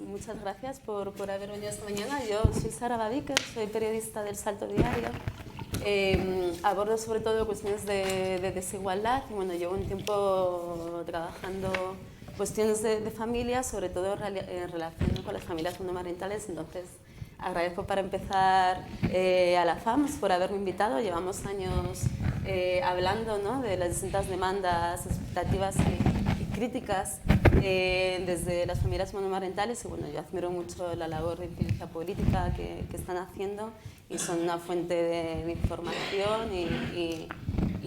muchas gracias por haber venido esta mañana. Yo soy Sara Babiker, soy periodista del Salto Diario. Abordo sobre todo cuestiones de desigualdad y bueno, llevo un tiempo trabajando cuestiones de familia, sobre todo en relación con las familias monomarentales. Entonces, agradezco para empezar a la FAMS por haberme invitado. Llevamos años hablando, ¿no?, de las distintas demandas, expectativas y críticas desde las familias monomarentales y bueno, yo admiro mucho la labor de ciencia política que están haciendo y son una fuente de información y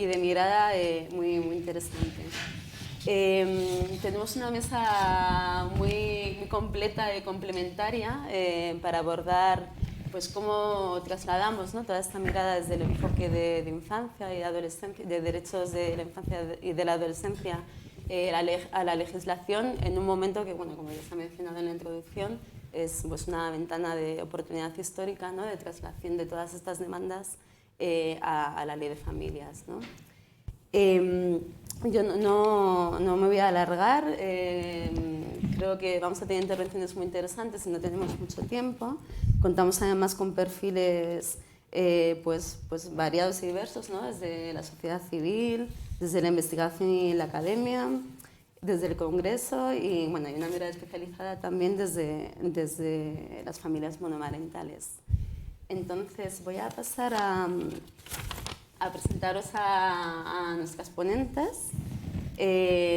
de mirada muy interesante. Tenemos una mesa muy completa y complementaria para abordar pues cómo trasladamos, ¿no?, toda esta mirada desde el enfoque de infancia y adolescencia, de derechos de la infancia y de la adolescencia a la legislación en un momento que, bueno, como ya se ha mencionado en la introducción, es pues, una ventana de oportunidad histórica, ¿no?, de traslación de todas estas demandas a la ley de familias, ¿no? Yo no me voy a alargar, creo que vamos a tener intervenciones muy interesantes y no tenemos mucho tiempo. Contamos además con perfiles pues variados y diversos, ¿no?, desde la sociedad civil, desde la investigación y la academia, desde el Congreso y bueno, hay una mirada especializada también desde las familias monomarentales. Entonces voy a pasar a presentaros a nuestras ponentes.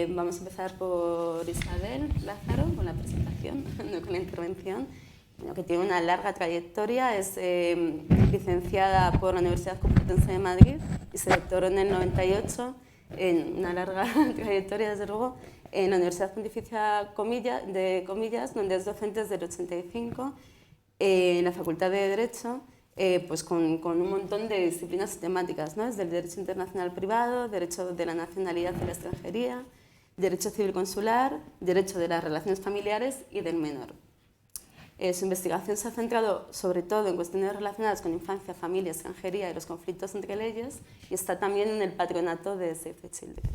Vamos a empezar por Isabel Lázaro con la presentación, no con la intervención, que tiene una larga trayectoria. Es licenciada por la Universidad Complutense de Madrid y se doctoró en el 98, en una larga trayectoria, desde luego, en la Universidad Pontificia de Comillas, donde es docente desde el 85, en la Facultad de Derecho, pues con un montón de disciplinas temáticas, ¿no?, desde el derecho internacional privado, derecho de la nacionalidad y la extranjería, derecho civil consular, derecho de las relaciones familiares y del menor. Su investigación se ha centrado sobre todo en cuestiones relacionadas con infancia, familia, extranjería y los conflictos entre leyes y está también en el patronato de Save the Children.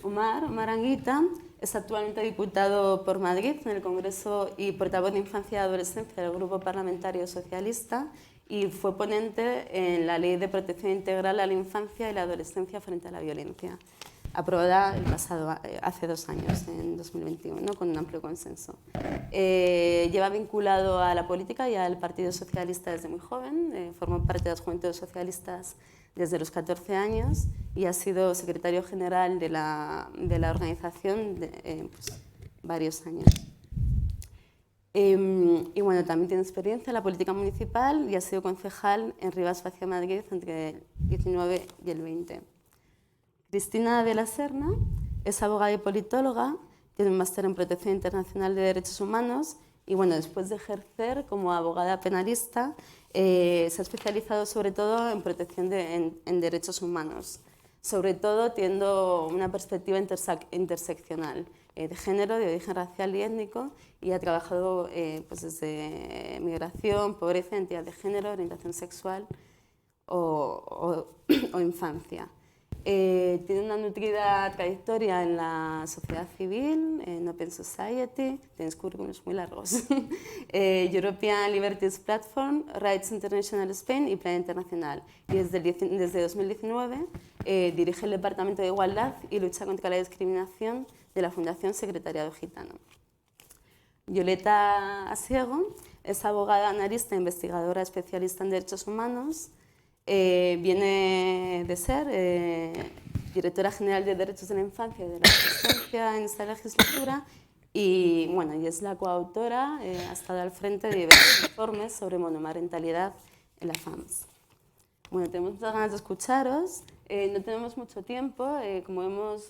Omar Anguita es actualmente diputado por Madrid en el Congreso y portavoz de Infancia y Adolescencia del Grupo Parlamentario Socialista y fue ponente en la Ley de Protección Integral a la Infancia y la Adolescencia frente a la Violencia, aprobada hace 2 años, en 2021, con un amplio consenso. Lleva vinculado a la política y al Partido Socialista desde muy joven, formó parte de las Juventudes Socialistas desde los 14 años y ha sido secretario general de la organización pues, varios años. Y bueno, también tiene experiencia en la política municipal y ha sido concejal en Rivas Vacia Madrid entre el 19 y el 20. Cristina de la Serna es abogada y politóloga, tiene un máster en Protección Internacional de Derechos Humanos y bueno, después de ejercer como abogada penalista, se ha especializado sobre todo en protección en derechos humanos, sobre todo teniendo una perspectiva interseccional de género, de origen racial y étnico, y ha trabajado pues desde migración, pobreza, identidad de género, orientación sexual o infancia. Tiene una nutrida trayectoria en la sociedad civil, en Open Society, tienes currículums muy largos, European Liberties Platform, Rights International Spain y Plan Internacional. Y desde 2019 dirige el Departamento de Igualdad y Lucha contra la Discriminación de la Fundación Secretariado Gitano. Violeta Asiego es abogada, analista e investigadora especialista en derechos humanos. Viene de ser directora general de Derechos de la Infancia y de la Adolescencia en esta legislatura y, bueno, y es la coautora, ha estado al frente de diversos informes sobre monomarentalidad en la FAMS. Bueno, tenemos muchas ganas de escucharos, no tenemos mucho tiempo, como vemos,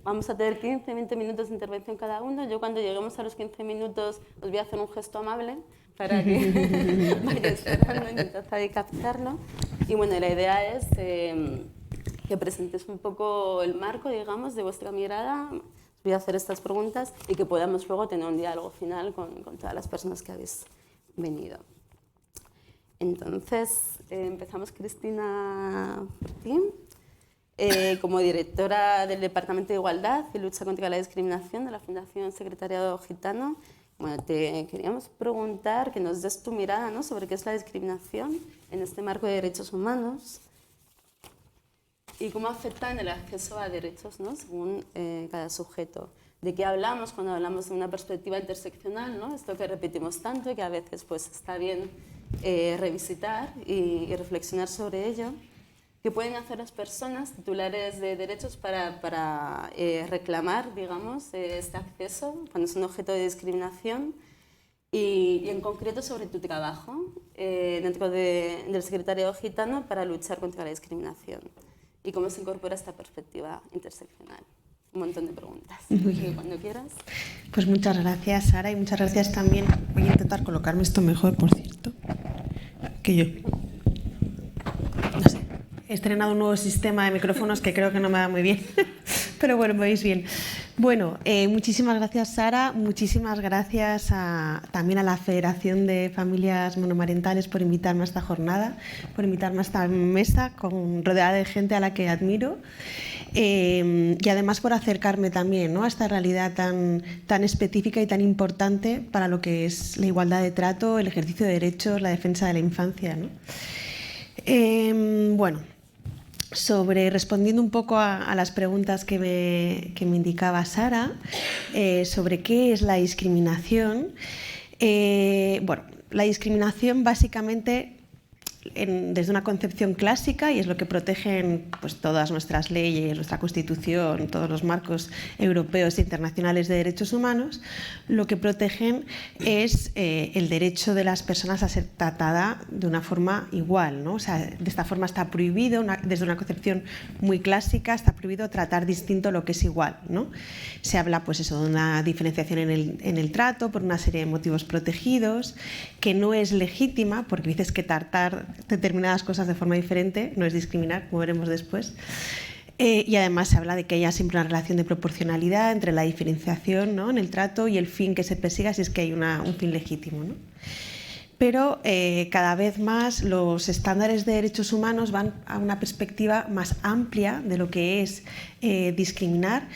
vamos a tener 15-20 minutos de intervención cada uno. Yo cuando lleguemos a los 15 minutos os voy a hacer un gesto amable para que vayáis cerrando, intentad captarlo. Y bueno, la idea es que presentéis un poco el marco, digamos, de vuestra mirada. Os voy a hacer estas preguntas y que podamos luego tener un diálogo final con todas las personas que habéis venido. Entonces, empezamos, Cristina, por ti. Como directora del Departamento de Igualdad y Lucha contra la Discriminación de la Fundación Secretariado Gitano Bueno, te queríamos preguntar que nos des tu mirada, ¿no?, sobre qué es la discriminación en este marco de derechos humanos y cómo afecta en el acceso a derechos, ¿no?, según cada sujeto. ¿De qué hablamos cuando hablamos de una perspectiva interseccional, ¿no?, esto que repetimos tanto y que a veces pues, está bien revisitar y reflexionar sobre ello? ¿Qué pueden hacer las personas titulares de derechos para reclamar, digamos, este acceso cuando es un objeto de discriminación? Y en concreto sobre tu trabajo dentro del Secretariado Gitano para luchar contra la discriminación y cómo se incorpora esta perspectiva interseccional. Un montón de preguntas. Cuando quieras. Pues muchas gracias, Sara, y muchas gracias también. Voy a intentar colocarme esto mejor, por cierto, que yo. No sé, he estrenado un nuevo sistema de micrófonos que creo que no me va muy bien, pero bueno, me veis bien. Bueno, muchísimas gracias, Sara. Muchísimas gracias también a la Federación de Familias Monomarentales por invitarme a esta jornada, por invitarme a esta mesa rodeada de gente a la que admiro. Y además por acercarme también, ¿no?, a esta realidad tan específica y tan importante para lo que es la igualdad de trato, el ejercicio de derechos, la defensa de la infancia, ¿no? Bueno, respondiendo un poco a las preguntas que me indicaba Sara, sobre qué es la discriminación. Bueno, la discriminación básicamente desde una concepción clásica, y es lo que protegen pues, todas nuestras leyes, nuestra Constitución, todos los marcos europeos e internacionales de derechos humanos, lo que protegen es el derecho de las personas a ser tratada de una forma igual, ¿no? O sea, de esta forma está prohibido, desde una concepción muy clásica, está prohibido tratar distinto lo que es igual, ¿no? Se habla pues eso, de una diferenciación en el trato por una serie de motivos protegidos, que no es legítima, porque dices que tratar determinadas cosas de forma diferente no es discriminar, como veremos después. Y además se habla de que haya siempre una relación de proporcionalidad entre la diferenciación, ¿no?, en el trato y el fin que se persiga, si es que hay un fin legítimo, ¿no? Pero cada vez más los estándares de derechos humanos van a una perspectiva más amplia de lo que es discriminar,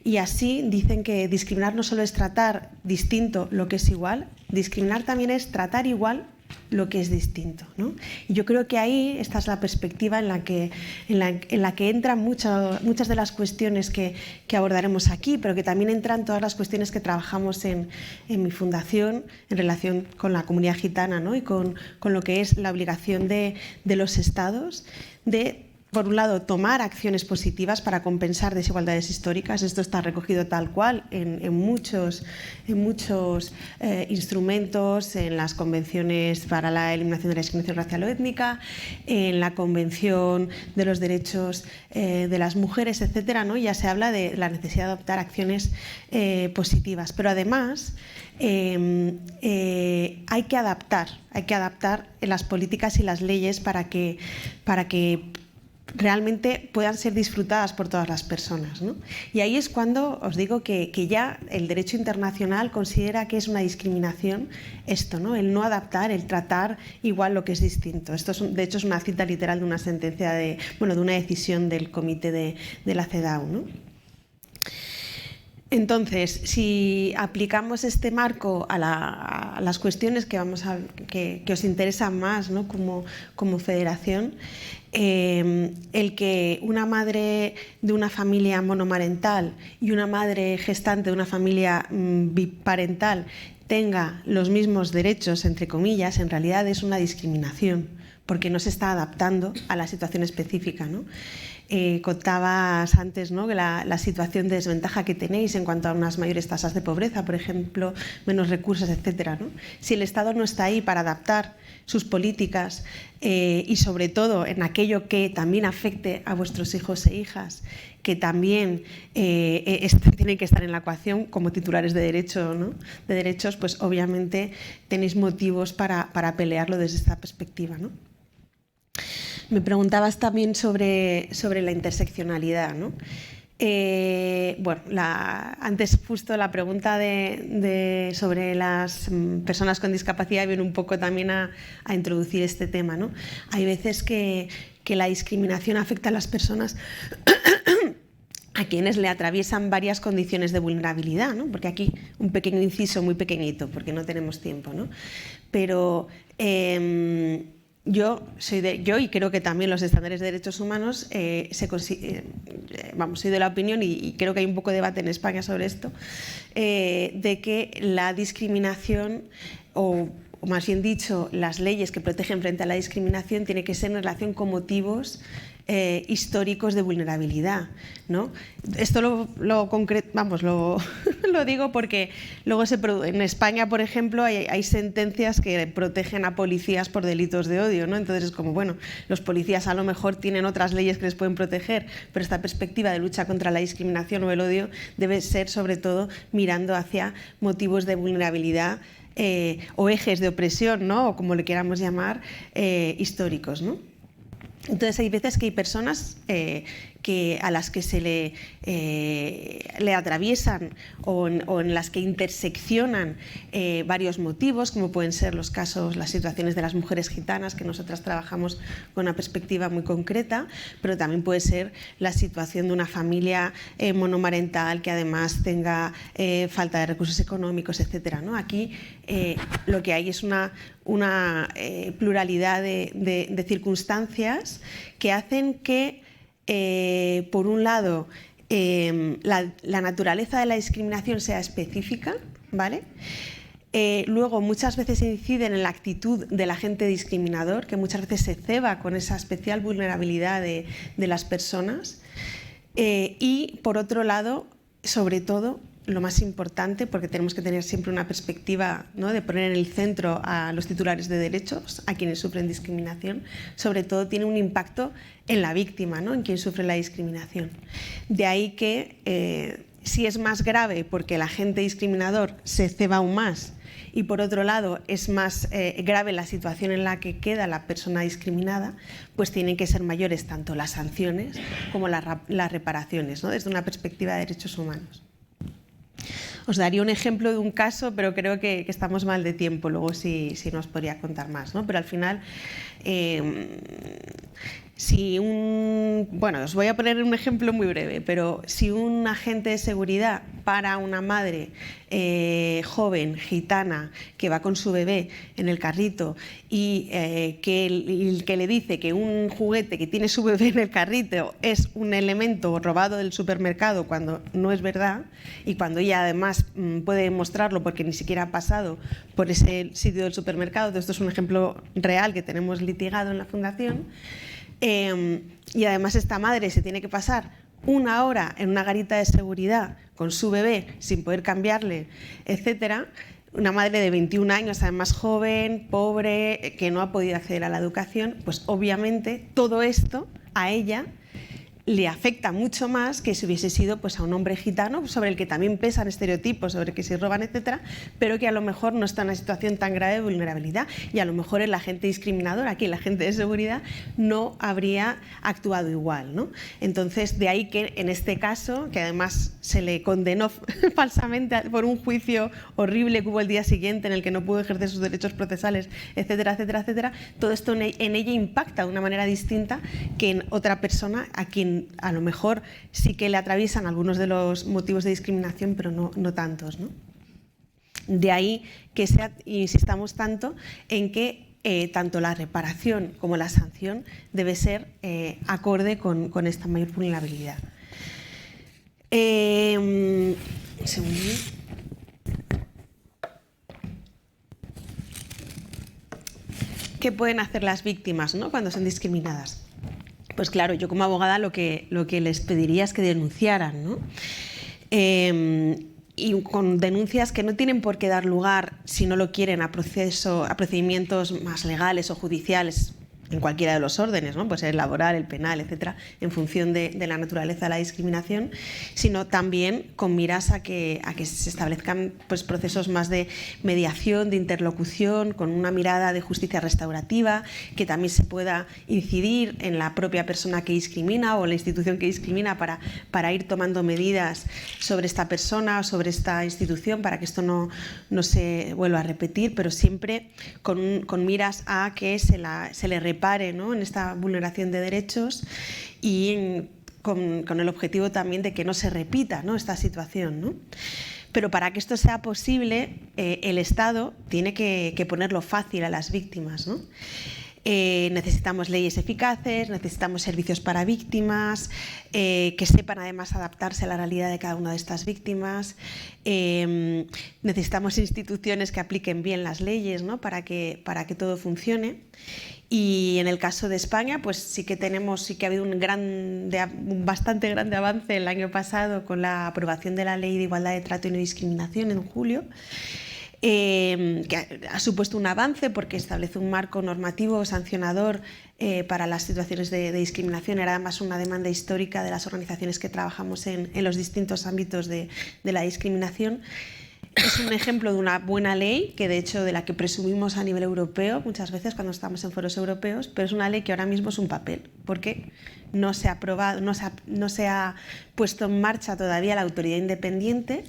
y así dicen que discriminar no solo es tratar distinto lo que es igual, discriminar también es tratar igual lo que es distinto, ¿no? Y yo creo que ahí esta es la perspectiva en la que entran muchas de las cuestiones que abordaremos aquí, pero que también entran todas las cuestiones que trabajamos en mi fundación en relación con la comunidad gitana, ¿no?, y con lo que es la obligación de los estados de, por un lado, tomar acciones positivas para compensar desigualdades históricas. Esto está recogido tal cual en muchos instrumentos, en las convenciones para la eliminación de la discriminación racial o étnica, en la Convención de los Derechos de las Mujeres, etcétera, ¿no? Ya se habla de la necesidad de adoptar acciones positivas. Pero además hay que adaptar las políticas y las leyes para que realmente puedan ser disfrutadas por todas las personas, ¿no? Y ahí es cuando os digo que ya el derecho internacional considera que es una discriminación esto, ¿no?, el no adaptar, el tratar igual lo que es distinto. Esto de hecho es una cita literal de una sentencia de una decisión del comité de la CEDAW, ¿no? Entonces, si aplicamos este marco a las cuestiones que os interesan más, ¿no?, como federación, el que una madre de una familia monomarental y una madre gestante de una familia biparental tenga los mismos derechos, entre comillas, en realidad es una discriminación, porque no se está adaptando a la situación específica, ¿no? Contabas antes, ¿no?, la situación de desventaja que tenéis en cuanto a unas mayores tasas de pobreza, por ejemplo, menos recursos, etcétera, ¿no? Si el Estado no está ahí para adaptar sus políticas y sobre todo en aquello que también afecte a vuestros hijos e hijas, que también tienen que estar en la ecuación como titulares de derecho, ¿no?, de derechos, pues obviamente tenéis motivos para pelearlo desde esta perspectiva, ¿no? Me preguntabas también sobre la interseccionalidad, ¿no? Antes justo la pregunta sobre las personas con discapacidad viene un poco también a introducir este tema, ¿no? Hay veces que la discriminación afecta a las personas a quienes le atraviesan varias condiciones de vulnerabilidad, ¿no? Porque aquí un pequeño inciso muy pequeñito, porque no tenemos tiempo, ¿no? Pero yo y creo que también los estándares de derechos humanos soy de la opinión, y creo que hay un poco de debate en España sobre esto, de que la discriminación, o más bien dicho, las leyes que protegen frente a la discriminación, tiene que ser en relación con motivos históricos de vulnerabilidad, ¿no? Esto lo digo porque luego en España, por ejemplo, hay sentencias que protegen a policías por delitos de odio, ¿no? Entonces es como, bueno, los policías a lo mejor tienen otras leyes que les pueden proteger, pero esta perspectiva de lucha contra la discriminación o el odio debe ser sobre todo mirando hacia motivos de vulnerabilidad o ejes de opresión, ¿no? O como le queramos llamar, históricos, ¿no? Entonces hay veces que hay personas a las que se le atraviesan o en las que interseccionan varios motivos, como pueden ser las situaciones de las mujeres gitanas, que nosotras trabajamos con una perspectiva muy concreta, pero también puede ser la situación de una familia monomarental que además tenga falta de recursos económicos, etcétera, ¿no? Aquí lo que hay es una pluralidad de circunstancias que hacen que, por un lado, la naturaleza de la discriminación sea específica, ¿vale? Luego, muchas veces inciden en la actitud del agente discriminador, que muchas veces se ceba con esa especial vulnerabilidad de las personas. Y, por otro lado, sobre todo, lo más importante, porque tenemos que tener siempre una perspectiva, ¿no?, de poner en el centro a los titulares de derechos, a quienes sufren discriminación, sobre todo tiene un impacto en la víctima, ¿no?, en quien sufre la discriminación. De ahí que si es más grave porque el agente discriminador se ceba aún más, y por otro lado es más grave la situación en la que queda la persona discriminada, pues tienen que ser mayores tanto las sanciones como las reparaciones, ¿no?, desde una perspectiva de derechos humanos. Os daría un ejemplo de un caso, pero creo que estamos mal de tiempo, luego sí nos podría contar más, ¿no? Pero al final, os voy a poner un ejemplo muy breve, pero si un agente de seguridad para una madre joven, gitana, que va con su bebé en el carrito y que le dice que un juguete que tiene su bebé en el carrito es un elemento robado del supermercado cuando no es verdad, y cuando ella además puede demostrarlo porque ni siquiera ha pasado por ese sitio del supermercado, esto es un ejemplo real que tenemos litigado en la Fundación, y además esta madre se tiene que pasar 1 hora en una garita de seguridad con su bebé sin poder cambiarle, etcétera. Una madre de 21 años, además joven, pobre, que no ha podido acceder a la educación, pues obviamente todo esto a ella le afecta mucho más que si hubiese sido pues a un hombre gitano, sobre el que también pesan estereotipos sobre que se roban, etcétera, pero que a lo mejor no está en una situación tan grave de vulnerabilidad, y a lo mejor el agente discriminador, aquí el agente de seguridad, no habría actuado igual, ¿no? Entonces, de ahí que en este caso, que además se le condenó falsamente por un juicio horrible que hubo el día siguiente en el que no pudo ejercer sus derechos procesales, etcétera, etcétera, etcétera, todo esto en ella impacta de una manera distinta que en otra persona a quien a lo mejor sí que le atraviesan algunos de los motivos de discriminación, pero no tantos, ¿no? De ahí que insistamos tanto en que tanto la reparación como la sanción debe ser acorde con esta mayor vulnerabilidad. Un segundín. ¿Qué pueden hacer las víctimas, ¿no?, cuando son discriminadas? Pues claro, yo como abogada lo que les pediría es que denunciaran, ¿no? Y con denuncias que no tienen por qué dar lugar, si no lo quieren, a procedimientos más legales o judiciales, en cualquiera de los órdenes, ¿no? Puede ser el laboral, el penal, etcétera, en función de la naturaleza de la discriminación, sino también con miras a que se establezcan pues procesos más de mediación, de interlocución, con una mirada de justicia restaurativa, que también se pueda incidir en la propia persona que discrimina o en la institución que discrimina para ir tomando medidas sobre esta persona o sobre esta institución para que esto no se vuelva a repetir, pero siempre con miras a que se le repare, ¿no?, en esta vulneración de derechos, y con el objetivo también de que no se repita, ¿no?, esta situación, ¿no? Pero para que esto sea posible, el Estado tiene que ponerlo fácil a las víctimas, ¿no? Necesitamos leyes eficaces, necesitamos servicios para víctimas, que sepan además adaptarse a la realidad de cada una de estas víctimas. Necesitamos instituciones que apliquen bien las leyes, ¿no?, para que todo funcione. Y en el caso de España, pues sí que ha habido un bastante grande avance el año pasado con la aprobación de la Ley de Igualdad de Trato y No Discriminación en julio. Que ha supuesto un avance porque establece un marco normativo sancionador para las situaciones de discriminación. Era además una demanda histórica de las organizaciones que trabajamos en los distintos ámbitos de la discriminación. Es un ejemplo de una buena ley, que de hecho de la que presumimos a nivel europeo muchas veces cuando estamos en foros europeos, pero es una ley que ahora mismo es un papel, porque no se ha aprobado, no se ha puesto en marcha todavía la autoridad independiente,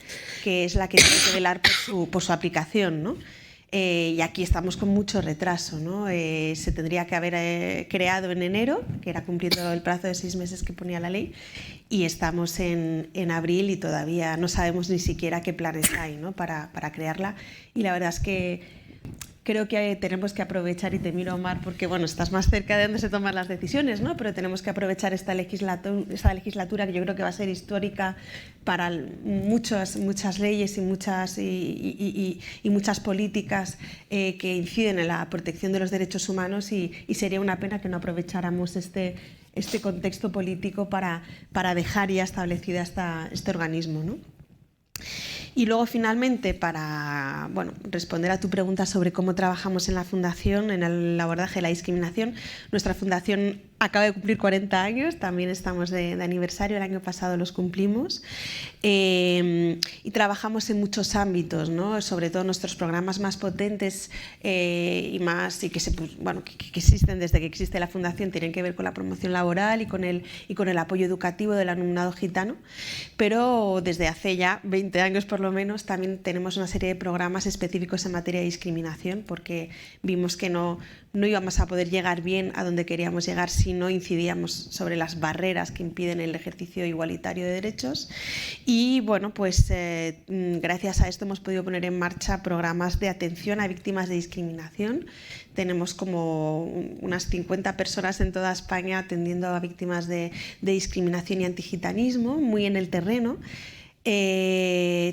que es la que tiene que velar por su aplicación, ¿no? Y aquí estamos con mucho retraso, ¿no? Se tendría que haber creado en enero, que era cumpliendo el plazo de 6 meses que ponía la ley, y estamos en abril y todavía no sabemos ni siquiera qué planes hay, ¿no?, para crearla. Y la verdad es que creo que tenemos que aprovechar, y te miro, Omar, porque bueno, estás más cerca de donde se toman las decisiones, ¿no?, pero tenemos que aprovechar esta legislatura que yo creo que va a ser histórica para muchas leyes y muchas políticas que inciden en la protección de los derechos humanos, y sería una pena que no aprovecháramos este contexto político para dejar ya establecida este organismo, ¿no? Y luego, finalmente, para responder a tu pregunta sobre cómo trabajamos en la Fundación en el abordaje de la discriminación, nuestra Fundación acaba de cumplir 40 años, también estamos de aniversario, el año pasado los cumplimos, y trabajamos en muchos ámbitos, ¿no? Sobre todo nuestros programas más potentes que existen desde que existe la Fundación tienen que ver con la promoción laboral y con el apoyo educativo del alumnado gitano, pero desde hace ya 20 años por lo menos también tenemos una serie de programas específicos en materia de discriminación, porque vimos que no íbamos a poder llegar bien a donde queríamos llegar si no incidíamos sobre las barreras que impiden el ejercicio igualitario de derechos. Y bueno, pues gracias a esto hemos podido poner en marcha programas de atención a víctimas de discriminación. Tenemos como unas 50 personas en toda España atendiendo a víctimas de discriminación y antigitanismo, muy en el terreno.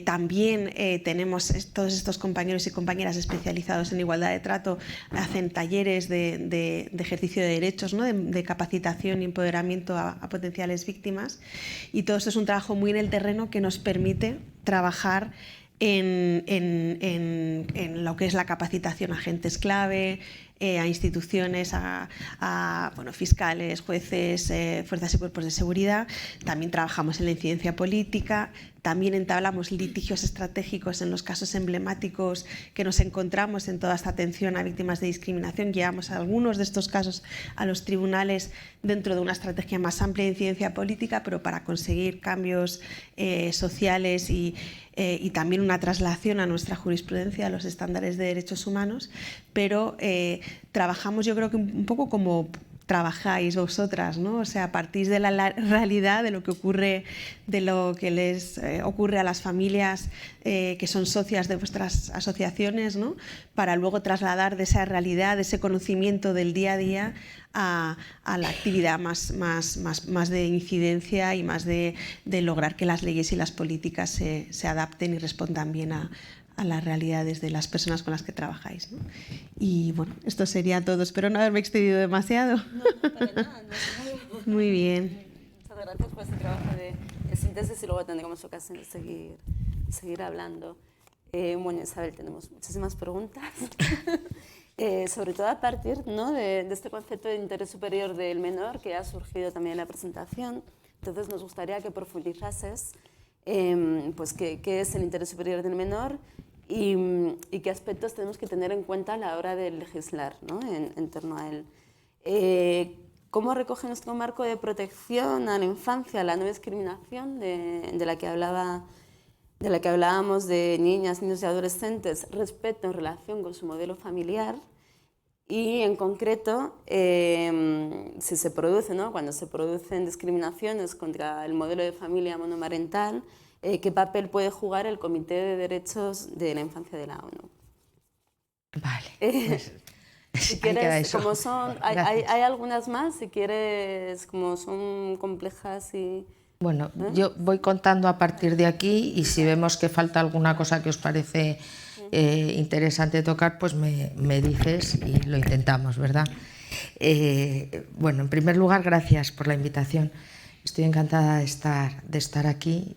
También tenemos todos estos compañeros y compañeras especializados en igualdad de trato, hacen talleres de ejercicio de derechos, ¿no?, de capacitación y empoderamiento a potenciales víctimas, y todo esto es un trabajo muy en el terreno que nos permite trabajar en lo que es la capacitación a agentes clave, a instituciones, a fiscales, jueces, fuerzas y cuerpos de seguridad. También trabajamos en la incidencia política, también entablamos litigios estratégicos en los casos emblemáticos que nos encontramos en toda esta atención a víctimas de discriminación. Llevamos algunos de estos casos a los tribunales dentro de una estrategia más amplia de incidencia política, pero para conseguir cambios sociales y también una traslación a nuestra jurisprudencia, a los estándares de derechos humanos, pero trabajamos, yo creo que un poco como trabajáis vosotras, ¿no? O sea, partís de la realidad de lo que les ocurre a las familias que son socias de vuestras asociaciones, ¿no?, para luego trasladar de esa realidad, de ese conocimiento del día a día a la actividad más de incidencia y más de lograr que las leyes y las políticas se adapten y respondan bien a las realidades de las personas con las que trabajáis, ¿no? Y bueno, esto sería todo. Espero no haberme extendido demasiado. No, para nada. No. Muy bien. Muchas gracias por este trabajo de síntesis, y luego tendremos ocasión de seguir hablando. Bueno, Isabel, tenemos muchísimas preguntas, sobre todo a partir, ¿no?, de este concepto de interés superior del menor que ha surgido también en la presentación. Entonces nos gustaría que profundizases pues qué es el interés superior del menor y qué aspectos tenemos que tener en cuenta a la hora de legislar, ¿no?, en torno a él. ¿Cómo recoge nuestro marco de protección a la infancia la no discriminación de la que hablábamos, de niñas, niños y adolescentes, respeto en relación con su modelo familiar? Y en concreto, si se produce, ¿no? Cuando se producen discriminaciones contra el modelo de familia monomarental, ¿qué papel puede jugar el Comité de Derechos de la Infancia de la ONU? Vale, pues Si ahí queda quieres, eso. como son, hay algunas más, si quieres, como son complejas y... Bueno, yo voy contando a partir de aquí y si vemos que falta alguna cosa que os parece interesante tocar, pues me dices y lo intentamos, ¿verdad? Bueno, en primer lugar, gracias por la invitación. Estoy encantada de estar aquí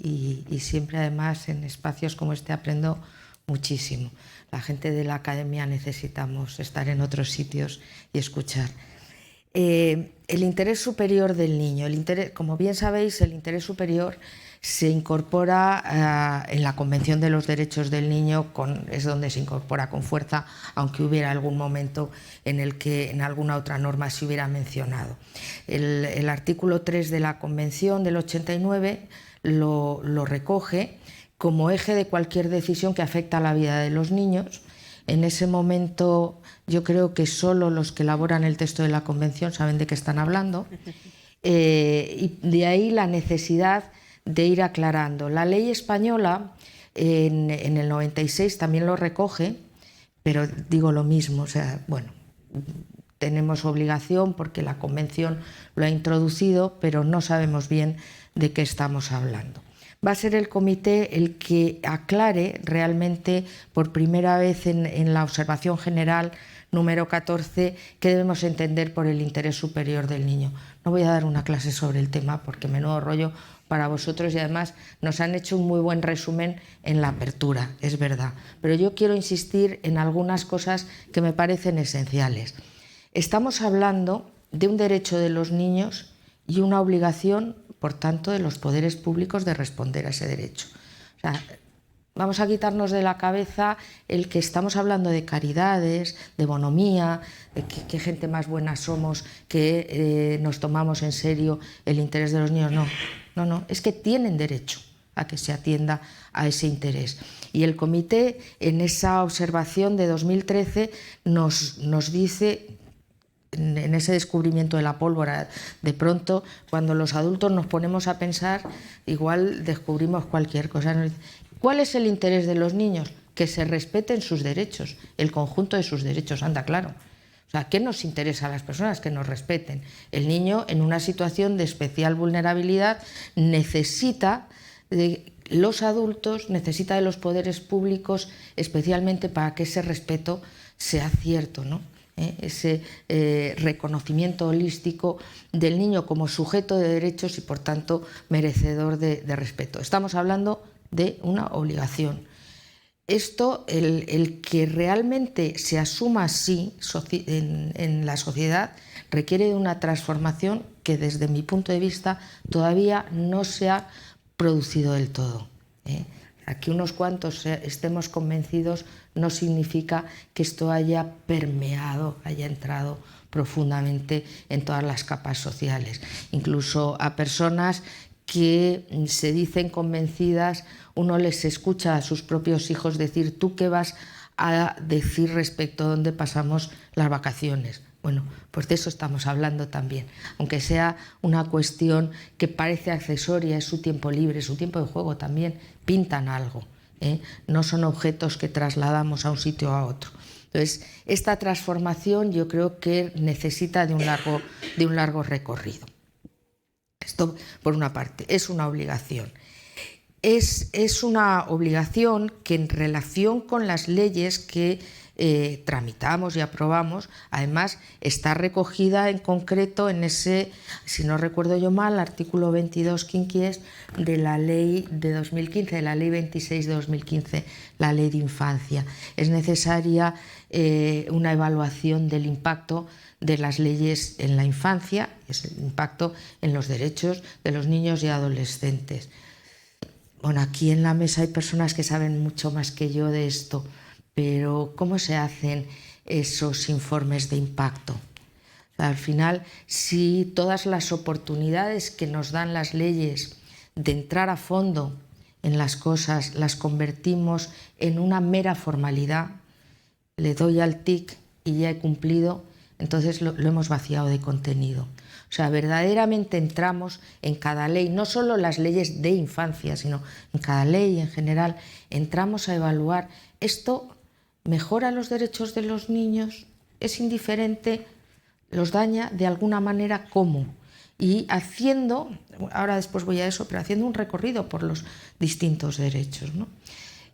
y siempre además en espacios como este aprendo muchísimo. La gente de la academia necesitamos estar en otros sitios y escuchar. El interés superior del niño. Como bien sabéis, el interés superior se incorpora en la Convención de los Derechos del Niño, es donde se incorpora con fuerza, aunque hubiera algún momento en el que en alguna otra norma se hubiera mencionado. El artículo 3 de la Convención del 89 lo recoge como eje de cualquier decisión que afecta a la vida de los niños. En ese momento yo creo que solo los que elaboran el texto de la Convención saben de qué están hablando, y de ahí la necesidad de ir aclarando. La ley española en el 96 también lo recoge, pero digo lo mismo, o sea, bueno, tenemos obligación porque la Convención lo ha introducido, pero no sabemos bien de qué estamos hablando. Va a ser el comité el que aclare realmente por primera vez en la observación general número 14 qué debemos entender por el interés superior del niño. No voy a dar una clase sobre el tema porque menudo rollo para vosotros y además nos han hecho un muy buen resumen en la apertura, es verdad. Pero yo quiero insistir en algunas cosas que me parecen esenciales. Estamos hablando de un derecho de los niños y una obligación, por tanto, de los poderes públicos de responder a ese derecho. O sea, vamos a quitarnos de la cabeza el que estamos hablando de caridades, de bonomía, de qué gente más buena somos, que nos tomamos en serio el interés de los niños. No, es que tienen derecho a que se atienda a ese interés. Y el comité, en esa observación de 2013, nos dice, en ese descubrimiento de la pólvora, de pronto, cuando los adultos nos ponemos a pensar, igual descubrimos cualquier cosa. ¿Cuál es el interés de los niños? Que se respeten sus derechos, el conjunto de sus derechos, anda claro. O sea, ¿qué nos interesa a las personas? Que nos respeten. El niño, en una situación de especial vulnerabilidad, necesita de los adultos, necesita de los poderes públicos, especialmente para que ese respeto sea cierto, ¿no? Ese reconocimiento holístico del niño como sujeto de derechos y por tanto merecedor de respeto. Estamos hablando de una obligación. Esto, el que realmente se asuma así en la sociedad, requiere de una transformación que desde mi punto de vista todavía no se ha producido del todo. Que unos cuantos estemos convencidos no significa que esto haya permeado, haya entrado profundamente en todas las capas sociales. Incluso a personas que se dicen convencidas, uno les escucha a sus propios hijos decir: ¿tú qué vas a decir respecto a dónde pasamos las vacaciones? Bueno, pues de eso estamos hablando también, aunque sea una cuestión que parece accesoria, es su tiempo libre, su tiempo de juego también, pintan algo, no son objetos que trasladamos a un sitio o a otro. Entonces, esta transformación yo creo que necesita de un largo recorrido. Esto, por una parte, es una obligación. Es una obligación que en relación con las leyes que tramitamos y aprobamos, además está recogida en concreto en ese, si no recuerdo yo mal, artículo 22 quinquies de la ley de 2015, de la ley 26 de 2015, la ley de infancia. Es necesaria una evaluación del impacto de las leyes en la infancia, es el impacto en los derechos de los niños y adolescentes. Bueno, aquí en la mesa hay personas que saben mucho más que yo de esto, pero ¿cómo se hacen esos informes de impacto? O sea, al final, si todas las oportunidades que nos dan las leyes de entrar a fondo en las cosas las convertimos en una mera formalidad, le doy al tic y ya he cumplido, entonces lo hemos vaciado de contenido. O sea, verdaderamente entramos en cada ley, no solo las leyes de infancia, sino en cada ley en general, entramos a evaluar, ¿esto mejora los derechos de los niños? ¿Es indiferente? ¿Los daña de alguna manera? ¿Cómo? Y haciendo, ahora después voy a eso, pero haciendo un recorrido por los distintos derechos, ¿no?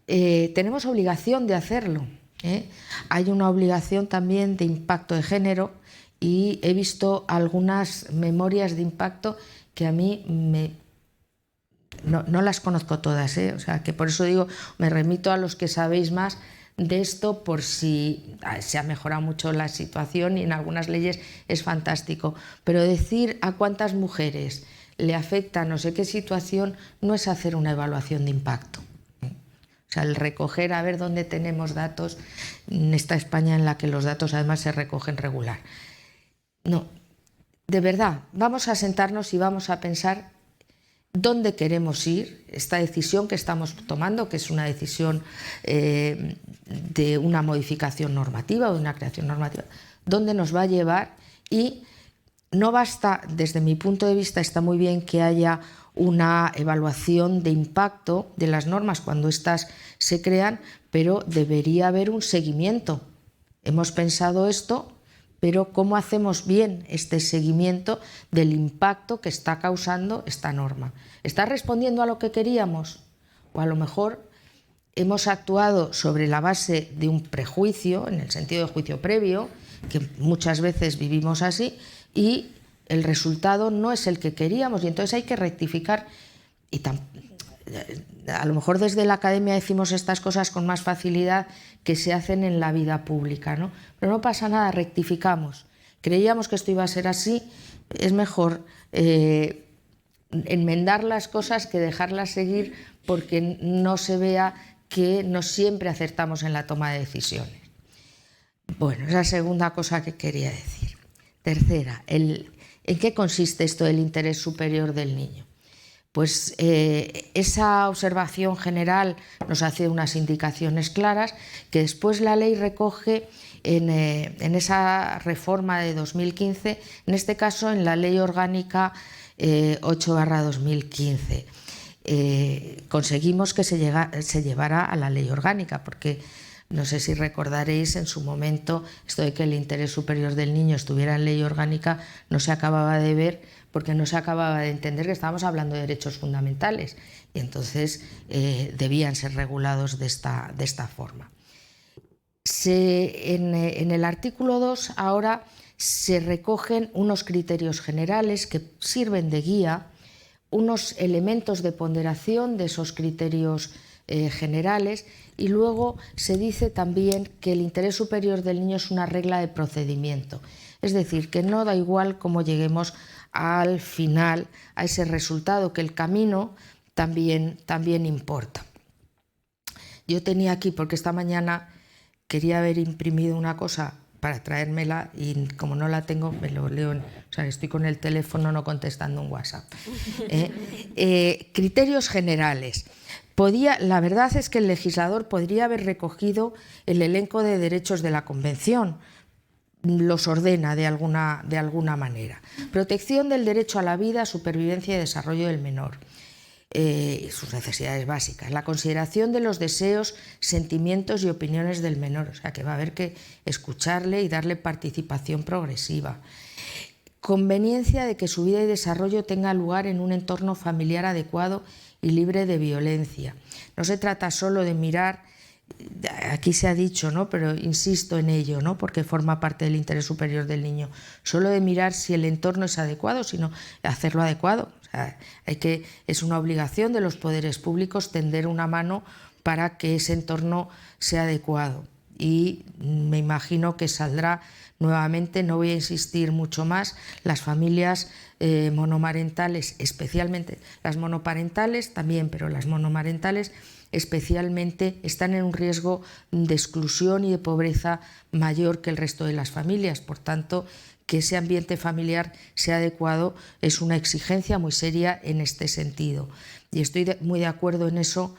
Tenemos obligación de hacerlo, ¿eh? Hay una obligación también de impacto de género, y he visto algunas memorias de impacto que a mí no las conozco todas, ¿eh? O sea, que por eso digo, me remito a los que sabéis más de esto, por si se ha mejorado mucho la situación, y en algunas leyes es fantástico, pero decir a cuántas mujeres le afecta no sé qué situación no es hacer una evaluación de impacto. O sea, el recoger, a ver dónde tenemos datos en esta España en la que los datos además se recogen regular. No, de verdad, vamos a sentarnos y vamos a pensar dónde queremos ir, esta decisión que estamos tomando, que es una decisión de una modificación normativa o de una creación normativa, dónde nos va a llevar. Y no basta, desde mi punto de vista, está muy bien que haya una evaluación de impacto de las normas cuando éstas se crean, pero debería haber un seguimiento. Hemos pensado esto, pero ¿cómo hacemos bien este seguimiento del impacto que está causando esta norma? ¿Está respondiendo a lo que queríamos? O a lo mejor hemos actuado sobre la base de un prejuicio, en el sentido de juicio previo, que muchas veces vivimos así, y el resultado no es el que queríamos, y entonces hay que rectificar. Y a lo mejor desde la academia decimos estas cosas con más facilidad que se hacen en la vida pública, ¿no? Pero no pasa nada, rectificamos. Creíamos que esto iba a ser así, es mejor enmendar las cosas que dejarlas seguir, porque no se vea que no siempre acertamos en la toma de decisiones. Bueno, es la segunda cosa que quería decir. Tercera, ¿en qué consiste esto del interés superior del niño? Pues esa observación general nos hace unas indicaciones claras que después la ley recoge en esa reforma de 2015, en este caso en la Ley Orgánica 8/2015. Conseguimos que se llevara a la Ley Orgánica, porque no sé si recordaréis en su momento esto de que el interés superior del niño estuviera en Ley Orgánica no se acababa de ver, porque no se acababa de entender que estábamos hablando de derechos fundamentales, y entonces debían ser regulados de esta forma. En el artículo 2 ahora se recogen unos criterios generales que sirven de guía, unos elementos de ponderación de esos criterios generales, y luego se dice también que el interés superior del niño es una regla de procedimiento, es decir, que no da igual cómo lleguemos al final, a ese resultado, que el camino también importa. Yo tenía aquí, porque esta mañana quería haber imprimido una cosa para traérmela, y como no la tengo, me lo leo, o sea, estoy con el teléfono no contestando un WhatsApp. Criterios generales. La verdad es que el legislador podría haber recogido el elenco de derechos de la Convención, los ordena de alguna manera. Protección del derecho a la vida, supervivencia y desarrollo del menor, sus necesidades básicas. La consideración de los deseos, sentimientos y opiniones del menor, o sea que va a haber que escucharle y darle participación progresiva. Conveniencia de que su vida y desarrollo tenga lugar en un entorno familiar adecuado y libre de violencia. No se trata solo de mirar, aquí se ha dicho, ¿no?, pero insisto en ello, ¿no?, porque forma parte del interés superior del niño, solo de mirar si el entorno es adecuado, sino hacerlo adecuado. O sea, es una obligación de los poderes públicos tender una mano para que ese entorno sea adecuado. Y me imagino que saldrá nuevamente, no voy a insistir mucho más, las familias monomarentales, especialmente las monoparentales también, pero las monomarentales especialmente están en un riesgo de exclusión y de pobreza mayor que el resto de las familias. Por tanto, que ese ambiente familiar sea adecuado es una exigencia muy seria en este sentido. Y estoy muy de acuerdo en eso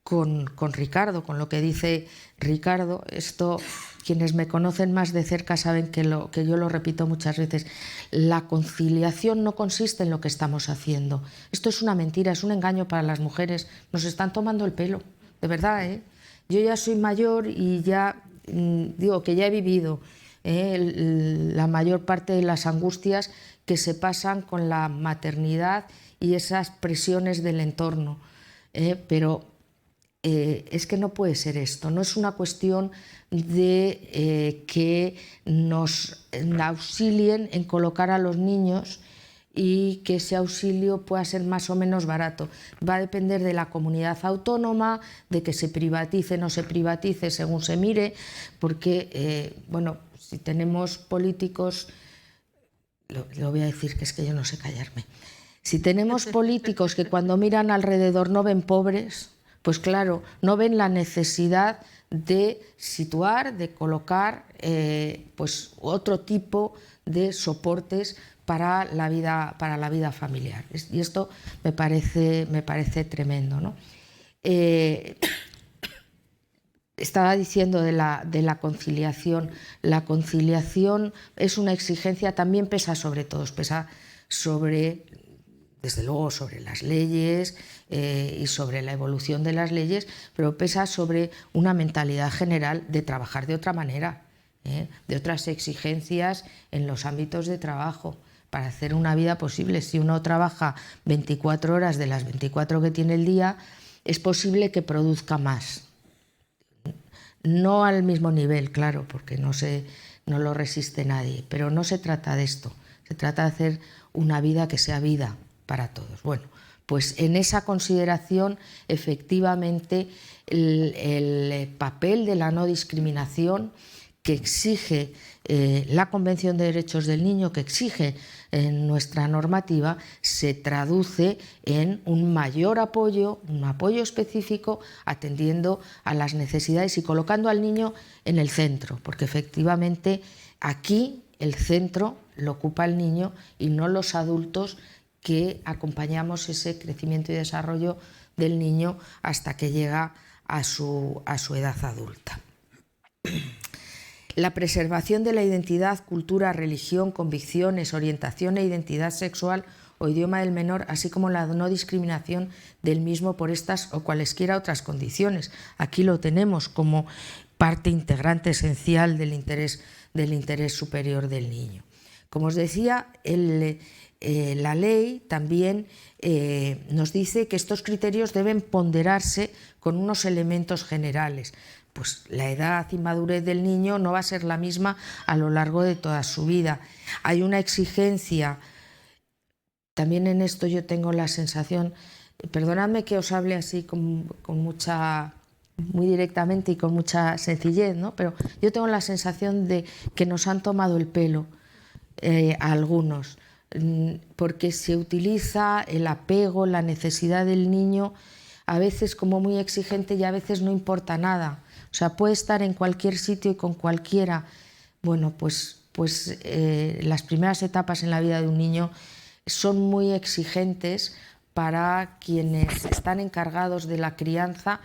con Ricardo, con lo que dice Ricardo. Esto, quienes me conocen más de cerca saben que yo lo repito muchas veces. La conciliación no consiste en lo que estamos haciendo. Esto es una mentira, es un engaño para las mujeres. Nos están tomando el pelo, de verdad, ¿eh? Yo ya soy mayor y ya digo que ya he vivido la mayor parte de las angustias que se pasan con la maternidad y esas presiones del entorno, pero es que no puede ser esto. No es una cuestión de que nos auxilien en colocar a los niños y que ese auxilio pueda ser más o menos barato. Va a depender de la comunidad autónoma, de que se privatice o no se privatice según se mire, porque, bueno, si tenemos políticos, lo voy a decir, que es que yo no sé callarme, si tenemos políticos que cuando miran alrededor no ven pobres, pues claro, no ven la necesidad de situar, de colocar pues otro tipo de soportes para la vida familiar. Y esto me parece tremendo, ¿no? Estaba diciendo de la conciliación. La conciliación es una exigencia, también pesa sobre todos, pesa sobre, desde luego, sobre las leyes y sobre la evolución de las leyes, pero pesa sobre una mentalidad general de trabajar de otra manera, de otras exigencias en los ámbitos de trabajo, para hacer una vida posible. Si uno trabaja 24 horas de las 24 que tiene el día, es posible que produzca más. No al mismo nivel, claro, porque no lo resiste nadie, pero no se trata de esto. Se trata de hacer una vida que sea vida para todos. Bueno, pues en esa consideración, efectivamente, el papel de la no discriminación que exige la Convención de Derechos del Niño, que exige nuestra normativa, se traduce en un mayor apoyo, un apoyo específico, atendiendo a las necesidades y colocando al niño en el centro, porque efectivamente aquí el centro lo ocupa el niño y no los adultos que acompañamos ese crecimiento y desarrollo del niño hasta que llega a su edad adulta. La preservación de la identidad, cultura, religión, convicciones, orientación e identidad sexual o idioma del menor, así como la no discriminación del mismo por estas o cualesquiera otras condiciones. Aquí lo tenemos como parte integrante esencial del interés superior del niño. Como os decía, la ley también nos dice que estos criterios deben ponderarse con unos elementos generales. Pues la edad y madurez del niño no va a ser la misma a lo largo de toda su vida. Hay una exigencia, también en esto yo tengo la sensación, perdonadme que os hable así muy directamente y con mucha sencillez, ¿no? Pero yo tengo la sensación de que nos han tomado el pelo a algunos, porque se utiliza el apego, la necesidad del niño, a veces como muy exigente y a veces no importa nada. O sea, puede estar en cualquier sitio y con cualquiera. Bueno, pues las primeras etapas en la vida de un niño son muy exigentes para quienes están encargados de la crianza,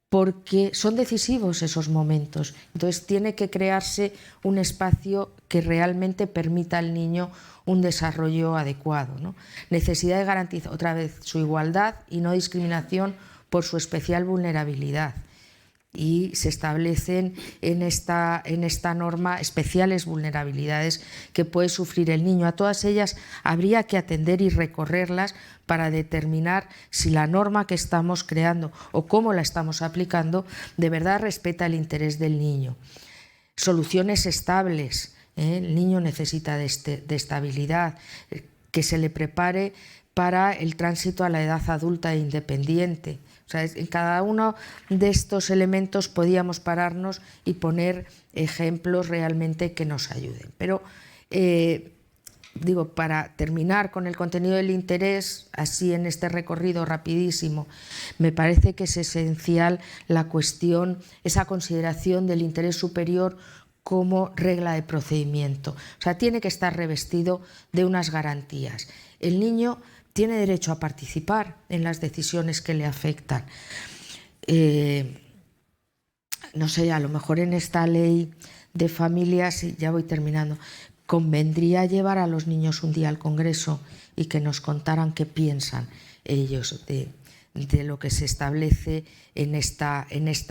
porque son decisivos esos momentos. Entonces tiene que crearse un espacio que realmente permita al niño un desarrollo adecuado, ¿no? Necesidad de garantizar otra vez su igualdad y no discriminación por su especial vulnerabilidad. Y se establecen en esta norma especiales vulnerabilidades que puede sufrir el niño. A todas ellas habría que atender y recorrerlas para determinar si la norma que estamos creando o cómo la estamos aplicando de verdad respeta el interés del niño. Soluciones estables. El niño necesita de estabilidad, que se le prepare para el tránsito a la edad adulta e independiente. O sea, en cada uno de estos elementos podíamos pararnos y poner ejemplos realmente que nos ayuden. Pero, para terminar con el contenido del interés, así en este recorrido rapidísimo, me parece que es esencial la cuestión, esa consideración del interés superior como regla de procedimiento. O sea, tiene que estar revestido de unas garantías. El niño tiene derecho a participar en las decisiones que le afectan. no sé, a lo mejor en esta ley de familias, y ya voy terminando, convendría llevar a los niños un día al Congreso y que nos contaran qué piensan ellos de lo que se establece en esta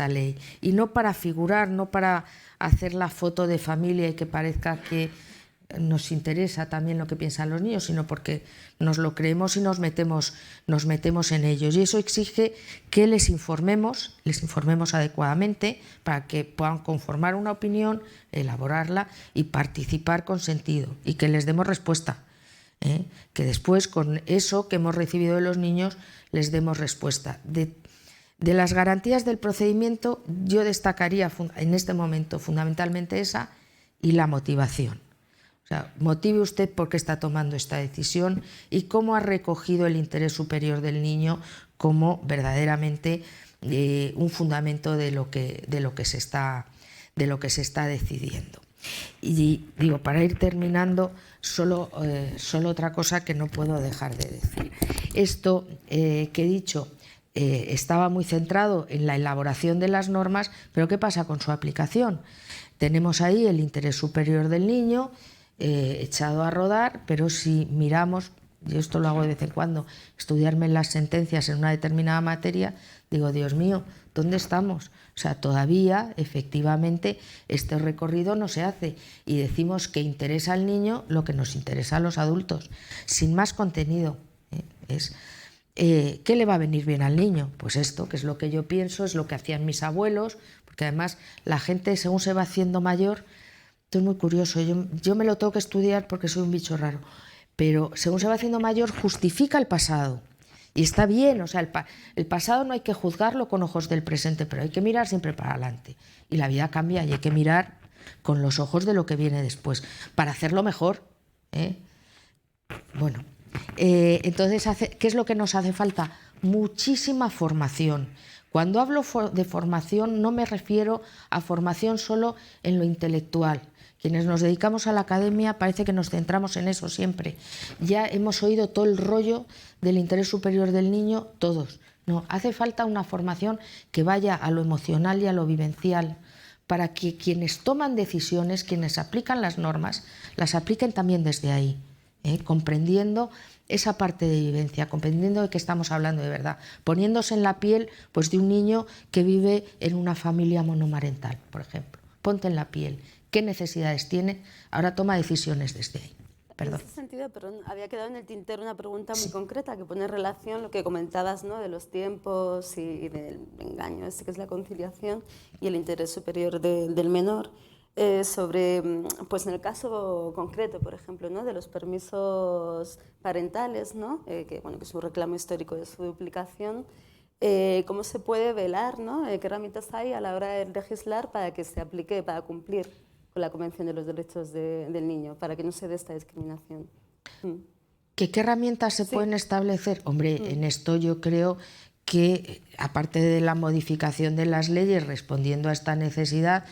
ley. Y no para figurar, no para hacer la foto de familia y que parezca que nos interesa también lo que piensan los niños, sino porque nos lo creemos y nos metemos en ellos. Y eso exige que les informemos adecuadamente para que puedan conformar una opinión, elaborarla y participar con sentido, y que les demos respuesta. Que después, con eso que hemos recibido de los niños, les demos respuesta. De las garantías del procedimiento, yo destacaría en este momento fundamentalmente esa y la motivación. O sea, motive usted por qué está tomando esta decisión y cómo ha recogido el interés superior del niño como verdaderamente un fundamento de lo que se está decidiendo. Y digo, para ir terminando, solo otra cosa que no puedo dejar de decir. Esto que he dicho estaba muy centrado en la elaboración de las normas, pero ¿qué pasa con su aplicación? Tenemos ahí el interés superior del niño echado a rodar, pero si miramos, yo esto lo hago de vez en cuando, estudiarme las sentencias en una determinada materia, digo, Dios mío, ¿dónde estamos? O sea, todavía, efectivamente, este recorrido no se hace y decimos que interesa al niño lo que nos interesa a los adultos, sin más contenido. ¿Qué le va a venir bien al niño? Pues esto, que es lo que yo pienso, es lo que hacían mis abuelos, porque además la gente, según se va haciendo mayor, esto es muy curioso, yo me lo tengo que estudiar porque soy un bicho raro, pero según se va haciendo mayor justifica el pasado. Y está bien, o sea, el pasado no hay que juzgarlo con ojos del presente, pero hay que mirar siempre para adelante. Y la vida cambia y hay que mirar con los ojos de lo que viene después, para hacerlo mejor. Bueno, entonces, ¿qué es lo que nos hace falta? Muchísima formación. Cuando hablo de formación no me refiero a formación solo en lo intelectual. Quienes nos dedicamos a la academia parece que nos centramos en eso siempre. Ya hemos oído todo el rollo del interés superior del niño, todos. No, hace falta una formación que vaya a lo emocional y a lo vivencial, para que quienes toman decisiones, quienes aplican las normas, las apliquen también desde ahí, comprendiendo esa parte de vivencia, comprendiendo de qué estamos hablando de verdad, poniéndose en la piel pues, de un niño que vive en una familia monomarental, por ejemplo. Ponte en la piel. ¿Qué necesidades tiene? Ahora toma decisiones desde ahí. Perdón. En ese sentido, había quedado en el tintero una pregunta muy concreta que pone en relación lo que comentabas, ¿no? De los tiempos y del engaño, que es la conciliación y el interés superior del menor. Sobre, pues en el caso concreto, por ejemplo, ¿no? De los permisos parentales, ¿no? Que es un reclamo histórico de su duplicación. ¿Cómo se puede velar, ¿no? ¿Qué herramientas hay a la hora de legislar para que se aplique, para cumplir con la Convención de los Derechos del Niño, para que no se dé esta discriminación? ¿Qué herramientas se pueden establecer? Hombre, en esto yo creo que, aparte de la modificación de las leyes, respondiendo a esta necesidad,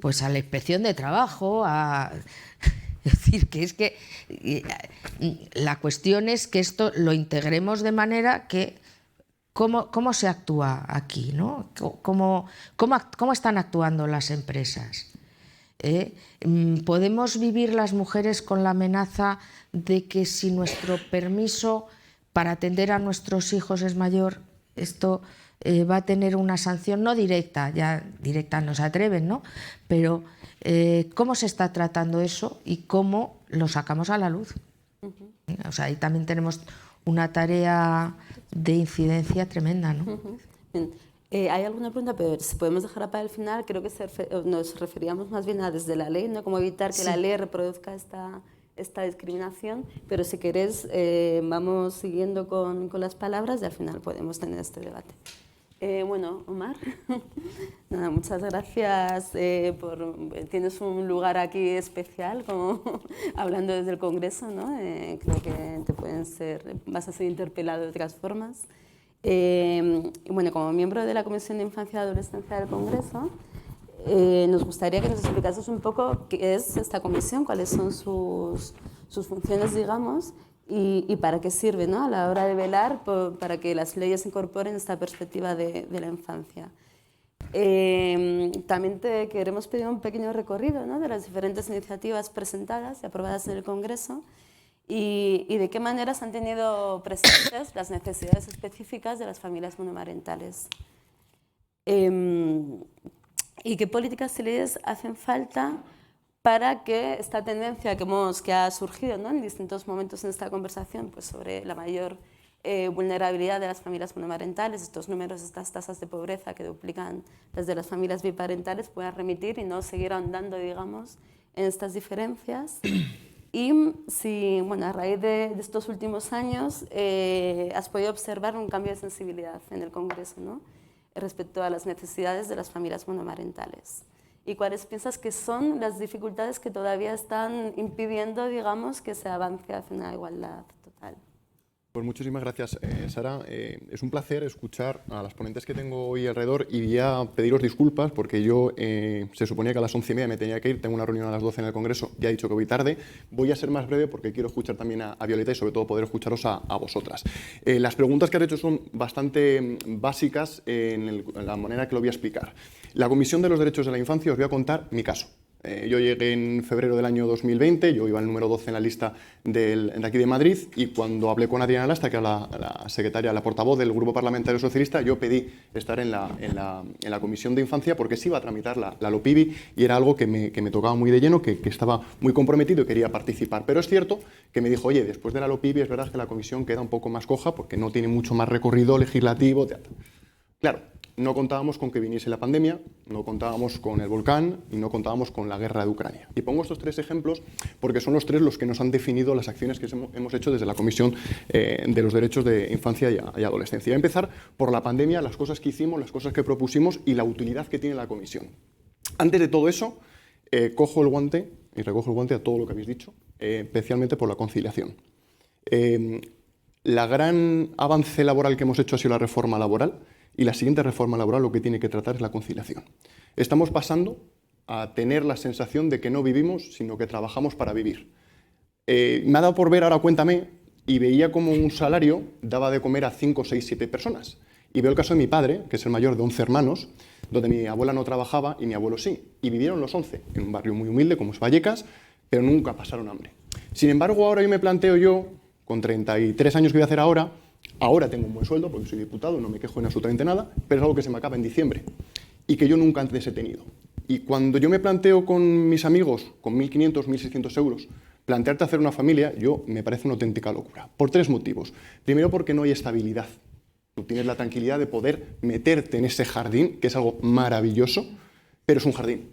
pues a la inspección de trabajo, es decir, que es que la cuestión es que esto lo integremos de manera que ¿cómo se actúa aquí, ¿no? ¿Cómo están actuando las empresas? ¿Podemos vivir las mujeres con la amenaza de que si nuestro permiso para atender a nuestros hijos es mayor, esto va a tener una sanción no directa, ya directa no se atreven, ¿no? Pero ¿cómo se está tratando eso y cómo lo sacamos a la luz? O sea, ahí también tenemos una tarea de incidencia tremenda, ¿no? Bien. Hay alguna pregunta, pero si podemos dejarla para el final. Creo que nos referíamos más bien a desde la ley, ¿no? Cómo evitar que la ley reproduzca esta discriminación, pero si querés vamos siguiendo con las palabras y al final podemos tener este debate. Bueno, Omar, nada, muchas gracias. Tienes un lugar aquí especial, como hablando desde el Congreso, ¿no? Creo que vas a ser interpelado de otras formas. Y bueno, como miembro de la Comisión de Infancia y Adolescencia del Congreso, nos gustaría que nos explicases un poco qué es esta comisión, cuáles son sus funciones, digamos, y para qué sirve, ¿no? A la hora de velar para que las leyes incorporen esta perspectiva de la infancia. También te queremos pedir un pequeño recorrido, ¿no?, de las diferentes iniciativas presentadas y aprobadas en el Congreso y de qué maneras han tenido presentes las necesidades específicas de las familias monomarentales. Y qué políticas y leyes hacen falta para que esta tendencia que ha surgido, ¿no?, en distintos momentos en esta conversación, pues sobre la mayor vulnerabilidad de las familias monomarentales, estos números, estas tasas de pobreza que duplican las de las familias biparentales, pueda remitir y no seguir ahondando, digamos, en estas diferencias. Y si, bueno, a raíz de estos últimos años has podido observar un cambio de sensibilidad en el Congreso, ¿no?, respecto a las necesidades de las familias monomarentales. ¿Y cuáles piensas que son las dificultades que todavía están impidiendo, digamos, que se avance hacia una igualdad total? Pues muchísimas gracias, Sara. Es un placer escuchar a las ponentes que tengo hoy alrededor y voy a pediros disculpas porque yo se suponía que a las 11:30 me tenía que ir, tengo una reunión a las 12 en el Congreso, ya he dicho que voy tarde. Voy a ser más breve porque quiero escuchar también a Violeta y sobre todo poder escucharos a vosotras. Las preguntas que has hecho son bastante básicas en la manera que lo voy a explicar. La Comisión de los Derechos de la Infancia, os voy a contar mi caso. Yo llegué en febrero del año 2020, yo iba al número 12 en la lista de aquí de Madrid y cuando hablé con Adriana Lastra, que era la secretaria, la portavoz del Grupo Parlamentario Socialista, yo pedí estar en la Comisión de Infancia porque se iba a tramitar la LOPIBI y era algo que me tocaba muy de lleno, que estaba muy comprometido y quería participar. Pero es cierto que me dijo, oye, después de la LOPIBI es verdad que la comisión queda un poco más coja porque no tiene mucho más recorrido legislativo. Claro. No contábamos con que viniese la pandemia, no contábamos con el volcán y no contábamos con la guerra de Ucrania. Y pongo estos tres ejemplos porque son los tres los que nos han definido las acciones que hemos hecho desde la Comisión de los Derechos de Infancia y Adolescencia. Voy a empezar por la pandemia, las cosas que hicimos, las cosas que propusimos y la utilidad que tiene la Comisión. Antes de todo eso, cojo el guante y recojo el guante a todo lo que habéis dicho, especialmente por la conciliación. La gran avance laboral que hemos hecho ha sido la reforma laboral. Y la siguiente reforma laboral lo que tiene que tratar es la conciliación. Estamos pasando a tener la sensación de que no vivimos, sino que trabajamos para vivir. Me ha dado por ver, ahora cuéntame, y veía como un salario daba de comer a 5, 6, 7 personas. Y veo el caso de mi padre, que es el mayor de 11 hermanos, donde mi abuela no trabajaba y mi abuelo sí. Y vivieron los 11 en un barrio muy humilde como es Vallecas, pero nunca pasaron hambre. Sin embargo, ahora yo me planteo con 33 años que voy a hacer ahora tengo un buen sueldo porque soy diputado, no me quejo en absolutamente nada, pero es algo que se me acaba en diciembre y que yo nunca antes he tenido. Y cuando yo me planteo con mis amigos, con 1.500, 1.600 euros, plantearte hacer una familia, me parece una auténtica locura. Por tres motivos. Primero, porque no hay estabilidad. Tú tienes la tranquilidad de poder meterte en ese jardín, que es algo maravilloso, pero es un jardín.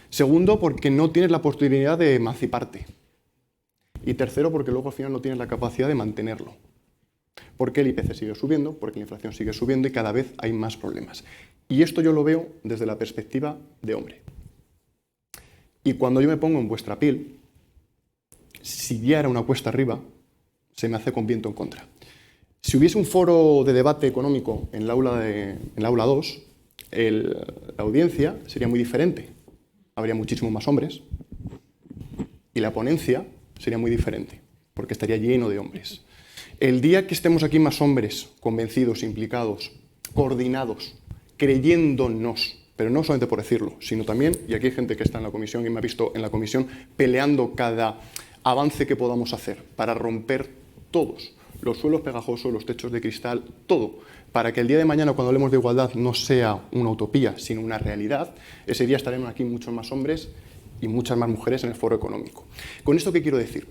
Segundo, porque no tienes la posibilidad de emanciparte. Y tercero, porque luego al final no tienes la capacidad de mantenerlo. Porque el IPC sigue subiendo, porque la inflación sigue subiendo y cada vez hay más problemas. Y esto yo lo veo desde la perspectiva de hombre. Y cuando yo me pongo en vuestra piel, si ya era una cuesta arriba, se me hace con viento en contra. Si hubiese un foro de debate económico en el aula 2, la audiencia sería muy diferente. Habría muchísimo más hombres y la ponencia sería muy diferente, porque estaría lleno de hombres. El día que estemos aquí más hombres, convencidos, implicados, coordinados, creyéndonos, pero no solamente por decirlo, sino también, y aquí hay gente que está en la comisión y me ha visto en la comisión, peleando cada avance que podamos hacer para romper todos, los suelos pegajosos, los techos de cristal, todo, para que el día de mañana cuando hablemos de igualdad no sea una utopía, sino una realidad, ese día estaremos aquí muchos más hombres y muchas más mujeres en el foro económico. ¿Con esto qué quiero decir?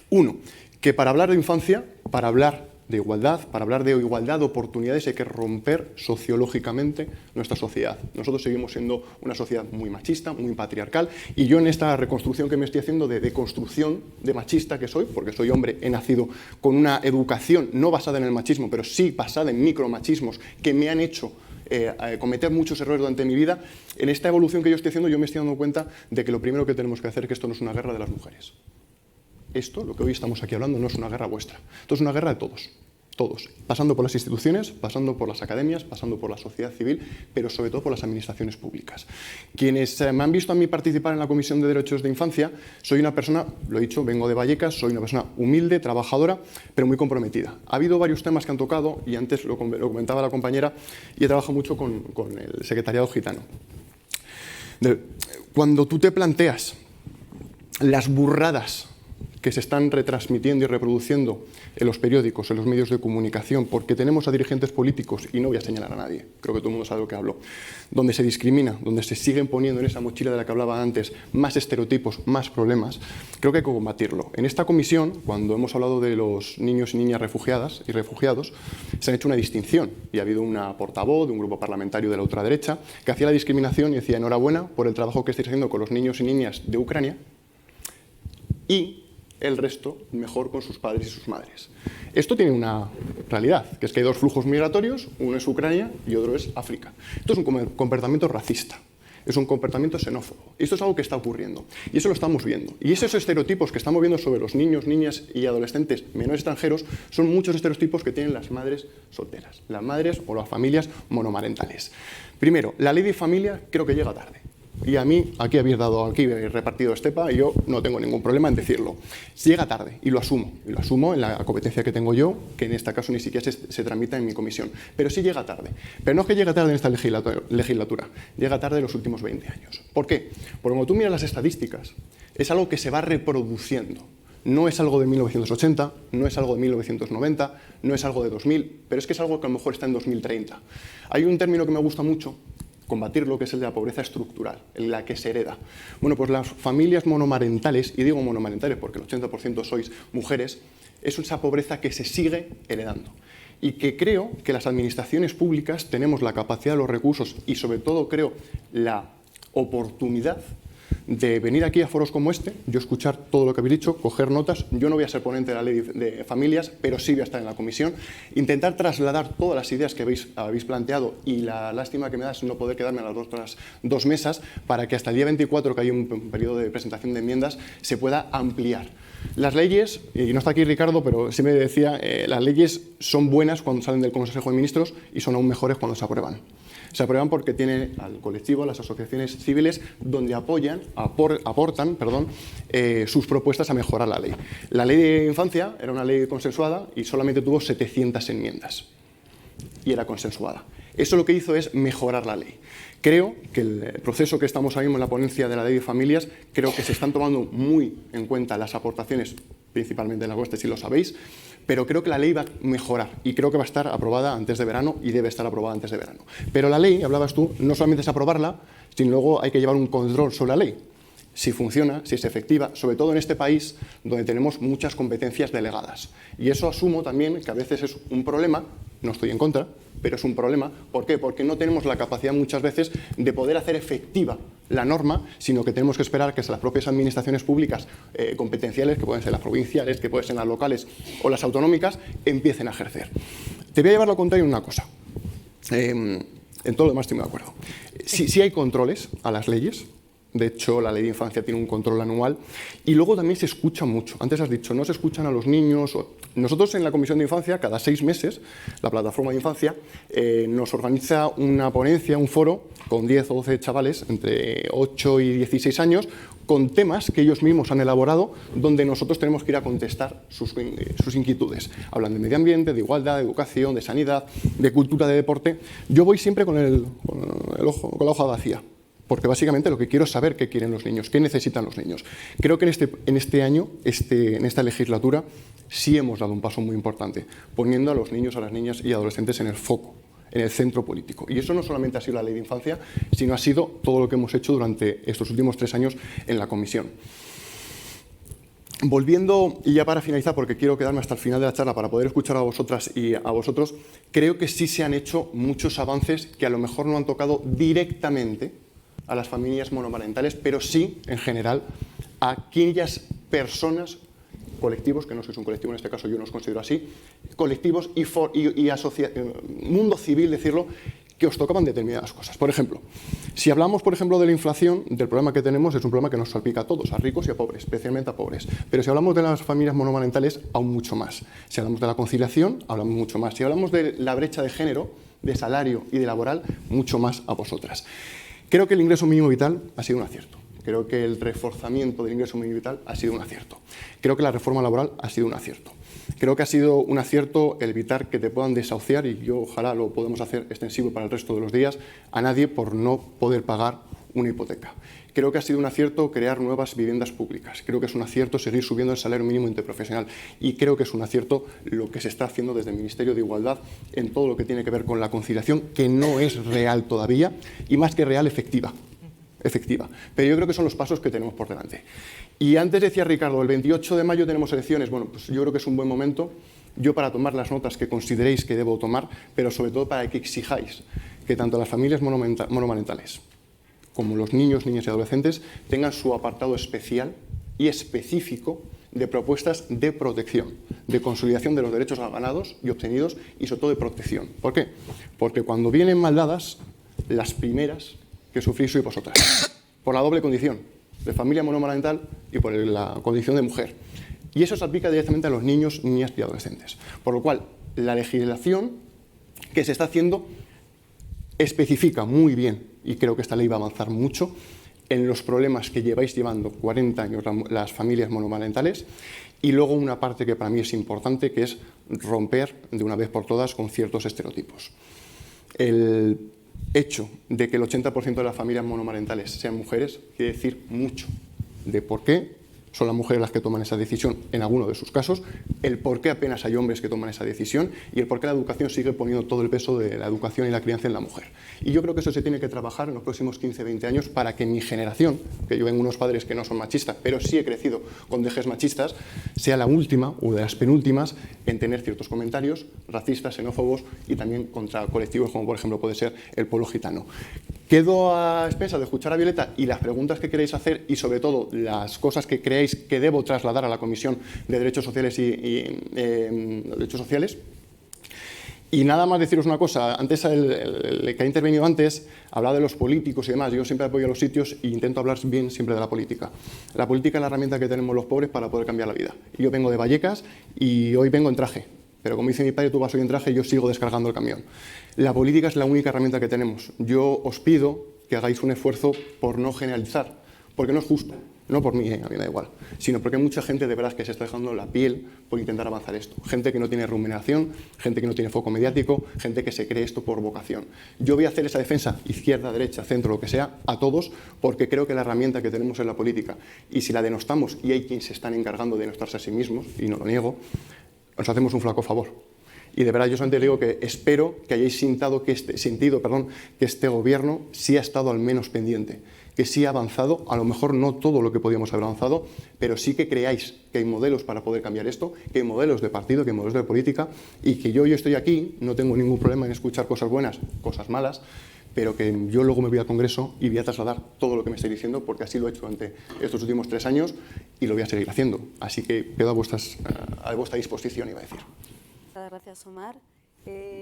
Uno, que para hablar de infancia, para hablar de igualdad, para hablar de igualdad de oportunidades hay que romper sociológicamente nuestra sociedad. Nosotros seguimos siendo una sociedad muy machista, muy patriarcal, y yo en esta reconstrucción que me estoy haciendo de deconstrucción de machista que soy, porque soy hombre, he nacido con una educación no basada en el machismo, pero sí basada en micromachismos que me han hecho cometer muchos errores durante mi vida. En esta evolución que yo estoy haciendo, yo me estoy dando cuenta de que lo primero que tenemos que hacer es que esto no es una guerra de las mujeres. Esto, lo que hoy estamos aquí hablando, no es una guerra vuestra. Esto es una guerra de todos. todos, pasando por las instituciones, pasando por las academias, pasando por la sociedad civil, pero sobre todo por las administraciones públicas. Quienes me han visto a mí participar en la Comisión de Derechos de Infancia, soy una persona, lo he dicho, vengo de Vallecas, soy una persona humilde, trabajadora, pero muy comprometida. Ha habido varios temas que han tocado, y antes lo comentaba la compañera, y he trabajado mucho con el secretariado gitano. Cuando tú te planteas las burradas que se están retransmitiendo y reproduciendo en los periódicos, en los medios de comunicación, porque tenemos a dirigentes políticos, y no voy a señalar a nadie, creo que todo el mundo sabe de lo que hablo, donde se discrimina, donde se siguen poniendo en esa mochila de la que hablaba antes más estereotipos, más problemas, creo que hay que combatirlo. En esta comisión, cuando hemos hablado de los niños y niñas refugiadas y refugiados, se ha hecho una distinción, y ha habido una portavoz de un grupo parlamentario de la ultraderecha que hacía la discriminación y decía enhorabuena por el trabajo que estáis haciendo con los niños y niñas de Ucrania, y el resto mejor con sus padres y sus madres. Esto tiene una realidad, que es que hay dos flujos migratorios, uno es Ucrania y otro es África. Esto es un comportamiento racista, es un comportamiento xenófobo. Esto es algo que está ocurriendo y eso lo estamos viendo. Y esos estereotipos que estamos viendo sobre los niños, niñas y adolescentes menores extranjeros son muchos estereotipos que tienen las madres solteras, las madres o las familias monomarentales. Primero, la ley de familia creo que llega tarde. Y a mí, aquí habéis repartido estepa y yo no tengo ningún problema en decirlo. Llega tarde y lo asumo en la competencia que tengo yo, que en este caso ni siquiera se tramita en mi comisión. Pero sí llega tarde. Pero no es que llegue tarde en esta legislatura, llega tarde en los últimos 20 años. ¿Por qué? Porque cuando tú miras las estadísticas, es algo que se va reproduciendo. No es algo de 1980, no es algo de 1990, no es algo de 2000, pero es que es algo que a lo mejor está en 2030. Hay un término que me gusta mucho, combatirlo, que es el de la pobreza estructural, en la que se hereda. Bueno, pues las familias monomarentales, y digo monomarentales porque el 80% sois mujeres, es esa pobreza que se sigue heredando. Y que creo que las administraciones públicas tenemos la capacidad, los recursos y sobre todo creo la oportunidad de venir aquí a foros como este, yo escuchar todo lo que habéis dicho, coger notas. Yo no voy a ser ponente de la ley de familias, pero sí voy a estar en la comisión, intentar trasladar todas las ideas que habéis planteado, y la lástima que me da es no poder quedarme a las otras dos mesas para que hasta el día 24, que hay un periodo de presentación de enmiendas, se pueda ampliar. Las leyes, y no está aquí Ricardo, pero sí me decía, las leyes son buenas cuando salen del Consejo de Ministros y son aún mejores cuando se aprueban. Se aprueban porque tiene al colectivo, a las asociaciones civiles, donde aportan sus propuestas a mejorar la ley. La ley de infancia era una ley consensuada y solamente tuvo 700 enmiendas. Y era consensuada. Eso lo que hizo es mejorar la ley. Creo que el proceso que estamos ahora mismo en la ponencia de la ley de familias, creo que se están tomando muy en cuenta las aportaciones, principalmente en la vuestra, si lo sabéis, pero creo que la ley va a mejorar y creo que va a estar aprobada antes de verano y debe estar aprobada antes de verano. Pero la ley, hablabas tú, no solamente es aprobarla, sino luego hay que llevar un control sobre la ley. Si funciona, si es efectiva, sobre todo en este país donde tenemos muchas competencias delegadas. Y eso asumo también que a veces es un problema, no estoy en contra, pero es un problema. ¿Por qué? Porque no tenemos la capacidad muchas veces de poder hacer efectiva la norma, sino que tenemos que esperar que las propias administraciones públicas competenciales, que pueden ser las provinciales, que pueden ser las locales o las autonómicas, empiecen a ejercer. Te voy a llevar lo contrario en una cosa. En todo lo demás estoy muy de acuerdo. Sí hay controles a las leyes. De hecho, la ley de infancia tiene un control anual y luego también se escucha mucho. Antes has dicho, no se escuchan a los niños. Nosotros en la Comisión de Infancia, cada 6 meses, la Plataforma de Infancia nos organiza una ponencia, un foro, con 10 o 12 chavales entre 8 y 16 años, con temas que ellos mismos han elaborado, donde nosotros tenemos que ir a contestar sus inquietudes. Hablan de medio ambiente, de igualdad, de educación, de sanidad, de cultura, de deporte. Yo voy siempre con la hoja vacía, porque básicamente lo que quiero es saber qué quieren los niños, qué necesitan los niños. Creo que en este año, en esta legislatura, sí hemos dado un paso muy importante, poniendo a los niños, a las niñas y adolescentes en el foco, en el centro político. Y eso no solamente ha sido la ley de infancia, sino ha sido todo lo que hemos hecho durante estos últimos 3 años en la comisión. Volviendo, y ya para finalizar, porque quiero quedarme hasta el final de la charla para poder escuchar a vosotras y a vosotros, creo que sí se han hecho muchos avances que a lo mejor no han tocado directamente a las familias monomarentales, pero sí, en general, a aquellas personas, colectivos, que no sois un colectivo, en este caso yo no os considero así, colectivos y mundo civil, decirlo, que os tocaban determinadas cosas. Por ejemplo, Si hablamos, por ejemplo, de la inflación, del problema que tenemos, es un problema que nos salpica a todos, a ricos y a pobres, especialmente a pobres. Pero si hablamos de las familias monomarentales, aún mucho más. Si hablamos de la conciliación, hablamos mucho más. Si hablamos de la brecha de género, de salario y de laboral, mucho más a vosotras. Creo que el ingreso mínimo vital ha sido un acierto. Creo que el reforzamiento del ingreso mínimo vital ha sido un acierto. Creo que la reforma laboral ha sido un acierto. Creo que ha sido un acierto el evitar que te puedan desahuciar, y yo ojalá lo podemos hacer extensivo para el resto de los días, a nadie por no poder pagar una hipoteca. Creo que ha sido un acierto crear nuevas viviendas públicas. Creo que es un acierto seguir subiendo el salario mínimo interprofesional. Y creo que es un acierto lo que se está haciendo desde el Ministerio de Igualdad en todo lo que tiene que ver con la conciliación, que no es real todavía, y más que real, efectiva. Pero yo creo que son los pasos que tenemos por delante. Y antes decía Ricardo, el 28 de mayo tenemos elecciones. Bueno, pues yo creo que es un buen momento yo para tomar las notas que consideréis que debo tomar, pero sobre todo para que exijáis que tanto las familias monomarentales como los niños, niñas y adolescentes tengan su apartado especial y específico de propuestas de protección, de consolidación de los derechos ganados y obtenidos, y sobre todo de protección. ¿Por qué? Porque cuando vienen mal dadas, las primeras que sufrís sois vosotras, por la doble condición, de familia monomarental y por la condición de mujer. Y eso se aplica directamente a los niños, niñas y adolescentes. Por lo cual, la legislación que se está haciendo especifica muy bien, y creo que esta ley va a avanzar mucho, en los problemas que lleváis llevando 40 años las familias monomarentales, y luego una parte que para mí es importante, que es romper de una vez por todas con ciertos estereotipos. El hecho de que el 80% de las familias monomarentales sean mujeres quiere decir mucho de por qué son las mujeres las que toman esa decisión en alguno de sus casos, el por qué apenas hay hombres que toman esa decisión y el por qué la educación sigue poniendo todo el peso de la educación y la crianza en la mujer. Y yo creo que eso se tiene que trabajar en los próximos 15-20 años para que mi generación, que yo vengo de unos padres que no son machistas, pero sí he crecido con dejes machistas, sea la última o de las penúltimas en tener ciertos comentarios racistas, xenófobos y también contra colectivos como por ejemplo puede ser el pueblo gitano. Quedo a expensas de escuchar a Violeta y las preguntas que queréis hacer y sobre todo las cosas que creéis que debo trasladar a la Comisión de Derechos Sociales Derechos Sociales. Y nada más deciros una cosa, antes el que ha intervenido antes hablaba de los políticos y demás. Yo siempre apoyo a los sitios e intento hablar bien siempre de la política. La política es la herramienta que tenemos los pobres para poder cambiar la vida. Yo vengo de Vallecas y hoy vengo en traje. Pero como dice mi padre, tú vas hoy en traje y yo sigo descargando el camión. La política es la única herramienta que tenemos. Yo os pido que hagáis un esfuerzo por no generalizar, porque no es justo. No por mí, a mí me da igual, sino porque hay mucha gente de veras que se está dejando la piel por intentar avanzar esto. Gente que no tiene remuneración, gente que no tiene foco mediático, gente que se cree esto por vocación. Yo voy a hacer esa defensa, izquierda, derecha, centro, lo que sea, a todos, porque creo que la herramienta que tenemos es la política. Y si la denostamos, y hay quienes se están encargando de denostarse a sí mismos, y no lo niego, nos hacemos un flaco favor. Y de verdad yo solamente digo que espero que hayáis sentido que este gobierno sí ha estado al menos pendiente, que sí ha avanzado, a lo mejor no todo lo que podíamos haber avanzado, pero sí que creáis que hay modelos para poder cambiar esto, que hay modelos de partido, que hay modelos de política, y que yo estoy aquí, no tengo ningún problema en escuchar cosas buenas, cosas malas, pero que yo luego me voy al Congreso y voy a trasladar todo lo que me estáis diciendo, porque así lo he hecho durante estos últimos 3 años y lo voy a seguir haciendo. Así que quedo a vuestra disposición, iba a decir. Muchas gracias, Omar.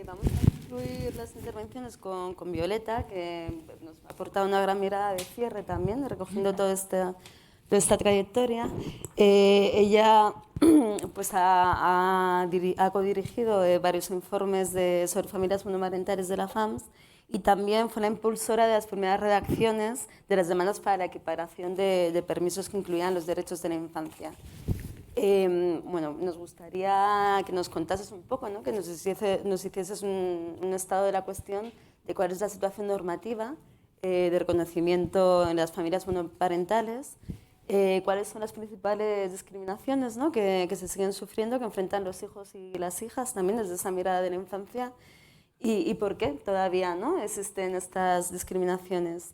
Vamos a concluir las intervenciones con Violeta, que nos ha aportado una gran mirada de cierre también, recogiendo toda esta trayectoria. Ella pues, ha codirigido varios informes sobre familias monomarentales de la FAMS y también fue la impulsora de las primeras redacciones de las demandas para la equiparación de permisos que incluían los derechos de la infancia. Bueno, nos gustaría que nos contases un poco, ¿no? Que nos hicieses un estado de la cuestión de cuál es la situación normativa de reconocimiento en las familias monoparentales, cuáles son las principales discriminaciones, ¿no? que se siguen sufriendo, que enfrentan los hijos y las hijas también desde esa mirada de la infancia y por qué todavía, ¿no? existen estas discriminaciones.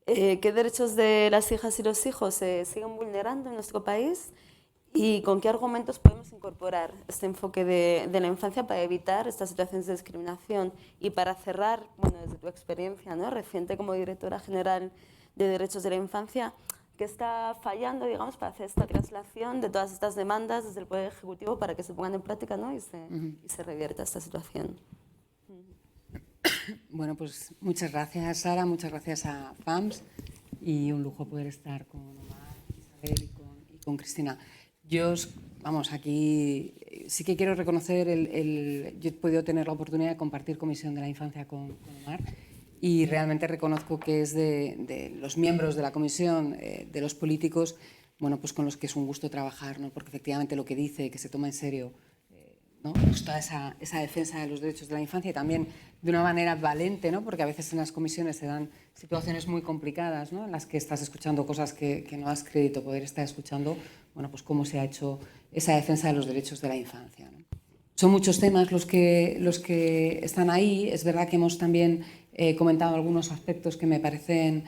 ¿Qué derechos de las hijas y los hijos se siguen vulnerando en nuestro país? ¿Y con qué argumentos podemos incorporar este enfoque de la infancia para evitar estas situaciones de discriminación? Y para cerrar, bueno, desde tu experiencia, ¿no? reciente como directora general de Derechos de la Infancia, ¿qué está fallando, digamos, para hacer esta traslación de todas estas demandas desde el Poder Ejecutivo para que se pongan en práctica, ¿no? y se revierta esta situación? Bueno, pues muchas gracias, Sara, muchas gracias a FAMS y un lujo poder estar con Omar, Isabel y con Cristina. Vamos, aquí sí que quiero reconocer, yo he podido tener la oportunidad de compartir Comisión de la Infancia con Omar y realmente reconozco que es de los miembros de la comisión, de los políticos, bueno, pues con los que es un gusto trabajar, ¿no? Porque efectivamente lo que dice, que se toma en serio, ¿no? Pues toda esa defensa de los derechos de la infancia y también de una manera valente, ¿no? Porque a veces en las comisiones se dan situaciones muy complicadas, ¿no? En las que estás escuchando cosas que no das crédito poder estar escuchando, bueno, pues cómo se ha hecho esa defensa de los derechos de la infancia, ¿no? Son muchos temas los que están ahí. Es verdad que hemos también comentado algunos aspectos que me parecen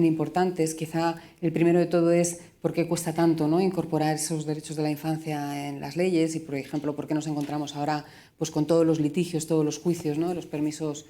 importantes. Quizá el primero de todo es por qué cuesta tanto, ¿no? Incorporar esos derechos de la infancia en las leyes y, por ejemplo, por qué nos encontramos ahora pues, con todos los litigios, todos los juicios, ¿no? Los permisos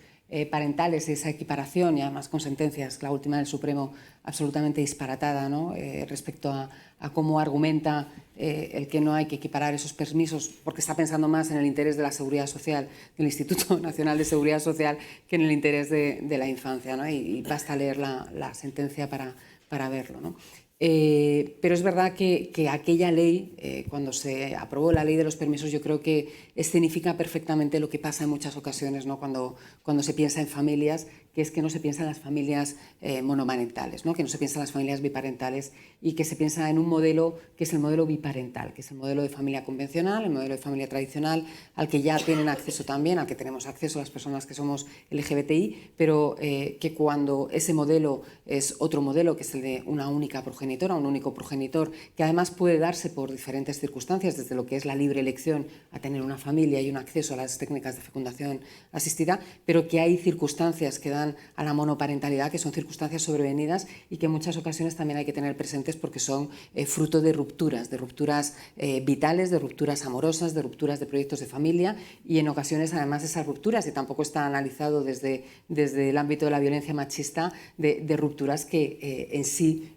parentales, esa equiparación y además con sentencias, la última del Supremo absolutamente disparatada, ¿no? Respecto a cómo argumenta el que no hay que equiparar esos permisos porque está pensando más en el interés de la seguridad social, del Instituto Nacional de Seguridad Social, que en el interés de la infancia, ¿no? Y basta leer la sentencia para verlo, ¿no? Pero es verdad que aquella ley, cuando se aprobó la ley de los permisos, yo creo que escenifica perfectamente lo que pasa en muchas ocasiones, ¿no? Cuando se piensa en familias, que es que no se piensa en las familias monomarentales, ¿no? Que no se piensa en las familias biparentales y que se piensa en un modelo que es el modelo biparental, que es el modelo de familia convencional, el modelo de familia tradicional, al que ya tienen acceso también, al que tenemos acceso las personas que somos LGBTI, pero que cuando ese modelo es otro modelo, que es el de una única progenitora, un único progenitor, que además puede darse por diferentes circunstancias, desde lo que es la libre elección a tener una familia y un acceso a las técnicas de fecundación asistida, pero que hay circunstancias que dan a la monoparentalidad, que son circunstancias sobrevenidas y que en muchas ocasiones también hay que tener presentes porque son fruto de rupturas vitales, de rupturas amorosas, de rupturas de proyectos de familia y en ocasiones además esas rupturas, y tampoco está analizado desde el ámbito de la violencia machista, de rupturas que en sí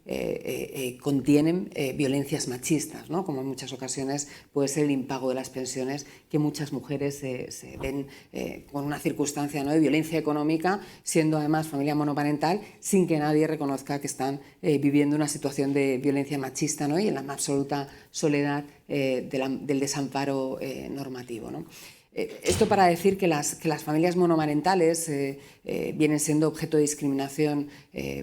contienen violencias machistas, ¿no? Como en muchas ocasiones puede ser el impago de las pensiones, que muchas mujeres se ven con una circunstancia, ¿no? De violencia económica, siendo además familia monoparental, sin que nadie reconozca que están viviendo una situación de violencia machista, ¿no? Y en la más absoluta soledad del desamparo normativo, ¿no? Esto para decir que las familias monomarentales vienen siendo objeto de discriminación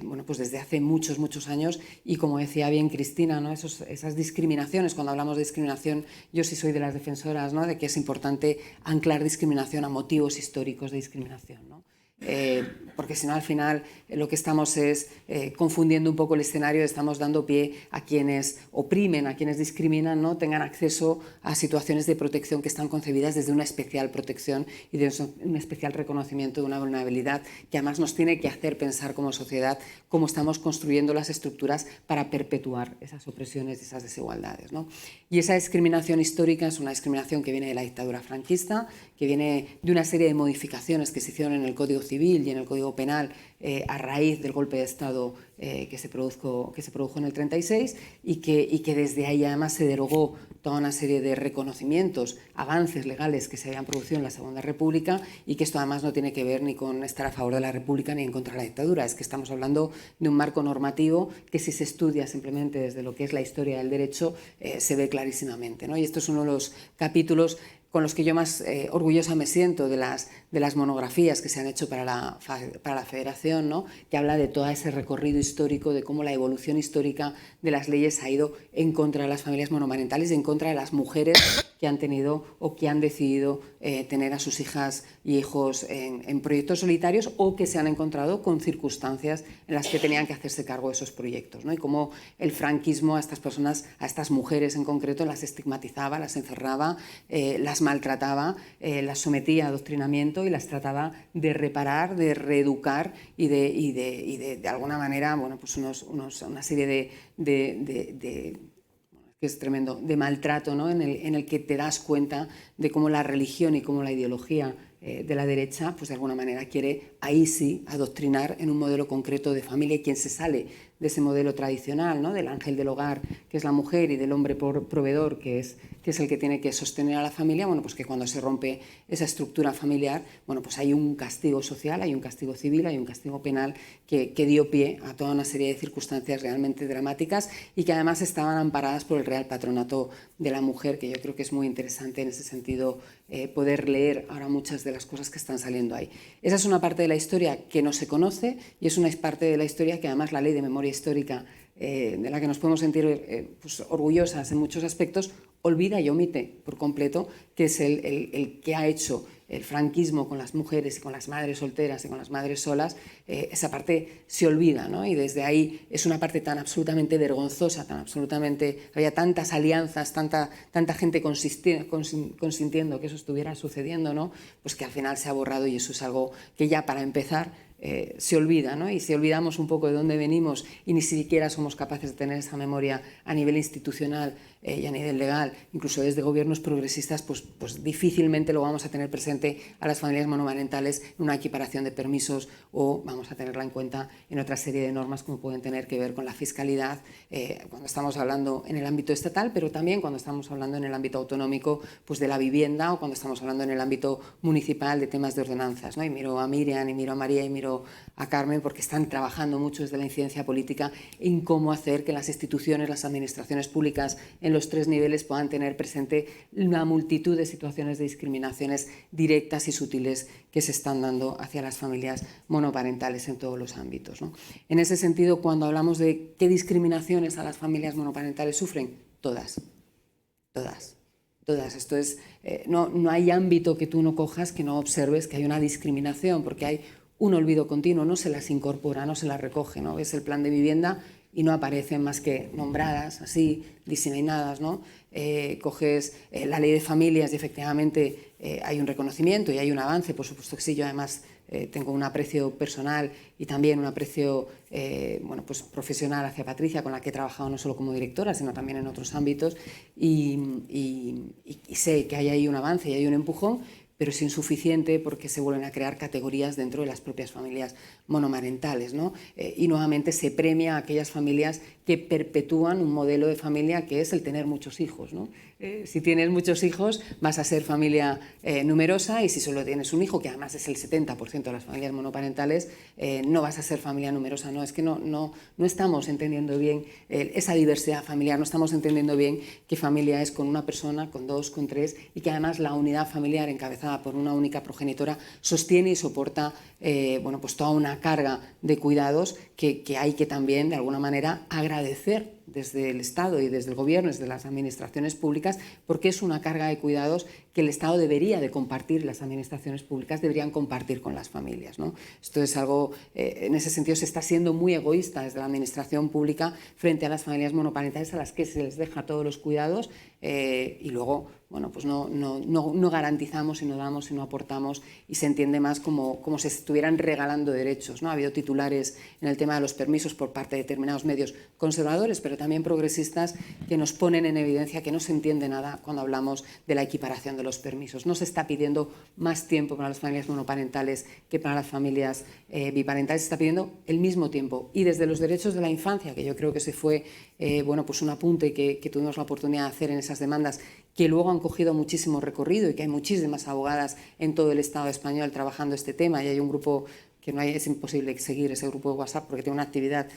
bueno, pues desde hace muchos años y, como decía bien Cristina, ¿no? Esas discriminaciones, cuando hablamos de discriminación, yo sí soy de las defensoras, ¿no? De que es importante anclar discriminación a motivos históricos de discriminación, ¿no? Porque si no, al final lo que estamos es confundiendo un poco el escenario, estamos dando pie a quienes oprimen, a quienes discriminan, no tengan acceso a situaciones de protección que están concebidas desde una especial protección y desde un especial reconocimiento de una vulnerabilidad que además nos tiene que hacer pensar como sociedad cómo estamos construyendo las estructuras para perpetuar esas opresiones y esas desigualdades, ¿no? Y esa discriminación histórica es una discriminación que viene de la dictadura franquista, que viene de una serie de modificaciones que se hicieron en el Código Civil y en el Código Penal a raíz del golpe de Estado que se produjo en el 36 y que desde ahí además se derogó toda una serie de reconocimientos, avances legales que se habían producido en la Segunda República y que esto además no tiene que ver ni con estar a favor de la República ni en contra de la dictadura, es que estamos hablando de un marco normativo que si se estudia simplemente desde lo que es la historia del derecho se ve clarísimamente, ¿no? Y esto es uno de los capítulos con los que yo más orgullosa me siento de las monografías que se han hecho para la Federación, ¿no? Que habla de todo ese recorrido histórico, de cómo la evolución histórica de las leyes ha ido en contra de las familias monomarentales y en contra de las mujeres que han tenido o que han decidido tener a sus hijas y hijos en proyectos solitarios o que se han encontrado con circunstancias en las que tenían que hacerse cargo de esos proyectos, ¿no? Y cómo el franquismo a estas personas, a estas mujeres en concreto, las estigmatizaba, las encerraba, las maltrataba, las sometía a adoctrinamiento y las trataba de reparar, de reeducar y de alguna manera, bueno, pues una serie que es tremendo, de maltrato, ¿no? en el que te das cuenta de cómo la religión y cómo la ideología de la derecha, pues de alguna manera quiere, ahí sí, adoctrinar en un modelo concreto de familia, y quien se sale de ese modelo tradicional, ¿no? Del ángel del hogar, que es la mujer, y del hombre proveedor, que es el que tiene que sostener a la familia, bueno, pues que cuando se rompe esa estructura familiar, bueno, pues hay un castigo social, hay un castigo civil, hay un castigo penal que dio pie a toda una serie de circunstancias realmente dramáticas y que además estaban amparadas por el Real Patronato de la Mujer, que yo creo que es muy interesante en ese sentido poder leer ahora muchas de las cosas que están saliendo ahí. Esa es una parte de la historia que no se conoce y es una parte de la historia que además la Ley de Memoria Histórica, de la que nos podemos sentir pues, orgullosas en muchos aspectos, olvida y omite por completo, que es el que ha hecho el franquismo con las mujeres y con las madres solteras y con las madres solas. Esa parte se olvida, ¿no? Y desde ahí es una parte tan absolutamente vergonzosa, tan absolutamente, había tantas alianzas, tanta gente consintiendo que eso estuviera sucediendo, ¿no? Pues que al final se ha borrado, y eso es algo que ya para empezar se olvida, ¿no? Y si olvidamos un poco de dónde venimos y ni siquiera somos capaces de tener esa memoria a nivel institucional y a nivel legal, incluso desde gobiernos progresistas, pues difícilmente lo vamos a tener presente a las familias monomarentales en una equiparación de permisos, o vamos a tenerla en cuenta en otra serie de normas como pueden tener que ver con la fiscalidad, cuando estamos hablando en el ámbito estatal, pero también cuando estamos hablando en el ámbito autonómico, pues de la vivienda, o cuando estamos hablando en el ámbito municipal de temas de ordenanzas, ¿no? Y miro a Miriam, y miro a María, y miro a Carmen, porque están trabajando mucho desde la incidencia política en cómo hacer que las instituciones, las administraciones públicas en los 3 niveles puedan tener presente una multitud de situaciones de discriminaciones directas y sutiles que se están dando hacia las familias monoparentales en todos los ámbitos, ¿no? En ese sentido, cuando hablamos de qué discriminaciones a las familias monoparentales sufren, todas. Esto es, no hay ámbito que tú no cojas que no observes que hay una discriminación, porque hay un olvido continuo, no se las incorpora, no se las recoge, ¿no? Ves el plan de vivienda y no aparecen más que nombradas, así, diseminadas, ¿no? Coges la ley de familias y efectivamente hay un reconocimiento y hay un avance, por supuesto que sí. Yo además tengo un aprecio personal y también un aprecio bueno, pues profesional hacia Patricia, con la que he trabajado no solo como directora, sino también en otros ámbitos, y sé que hay ahí un avance y hay un empujón, pero es insuficiente porque se vuelven a crear categorías dentro de las propias familias monomarentales, ¿no? Y nuevamente se premia a aquellas familias que perpetúan un modelo de familia que es el tener muchos hijos, ¿no? Si tienes muchos hijos vas a ser familia numerosa, y si solo tienes un hijo, que además es el 70% de las familias monoparentales, no vas a ser familia numerosa. No, es que no estamos entendiendo bien esa diversidad familiar, no estamos entendiendo bien qué familia es con una persona, con 2, con 3, y que además la unidad familiar encabezada por una única progenitora sostiene y soporta bueno, pues toda una carga de cuidados que hay que también de alguna manera agradecer desde el Estado y desde el Gobierno, desde las administraciones públicas, porque es una carga de cuidados que el Estado debería de compartir, las administraciones públicas deberían compartir con las familias, ¿no? Esto es algo, en ese sentido se está siendo muy egoísta desde la administración pública frente a las familias monoparentales, a las que se les deja todos los cuidados, y luego, bueno, pues no garantizamos y no damos y no aportamos, y se entiende más como se estuvieran regalando derechos, ¿no? Ha habido titulares en el tema de los permisos por parte de determinados medios conservadores, pero también progresistas, que nos ponen en evidencia que no se entiende nada cuando hablamos de la equiparación de los permisos. No se está pidiendo más tiempo para las familias monoparentales que para las familias biparentales, se está pidiendo el mismo tiempo. Y desde los derechos de la infancia, que yo creo que se fue bueno, pues un apunte que tuvimos la oportunidad de hacer en esas demandas, que luego han cogido muchísimo recorrido y que hay muchísimas abogadas en todo el Estado español trabajando este tema, y hay un grupo que es imposible seguir ese grupo de WhatsApp porque tiene una actividad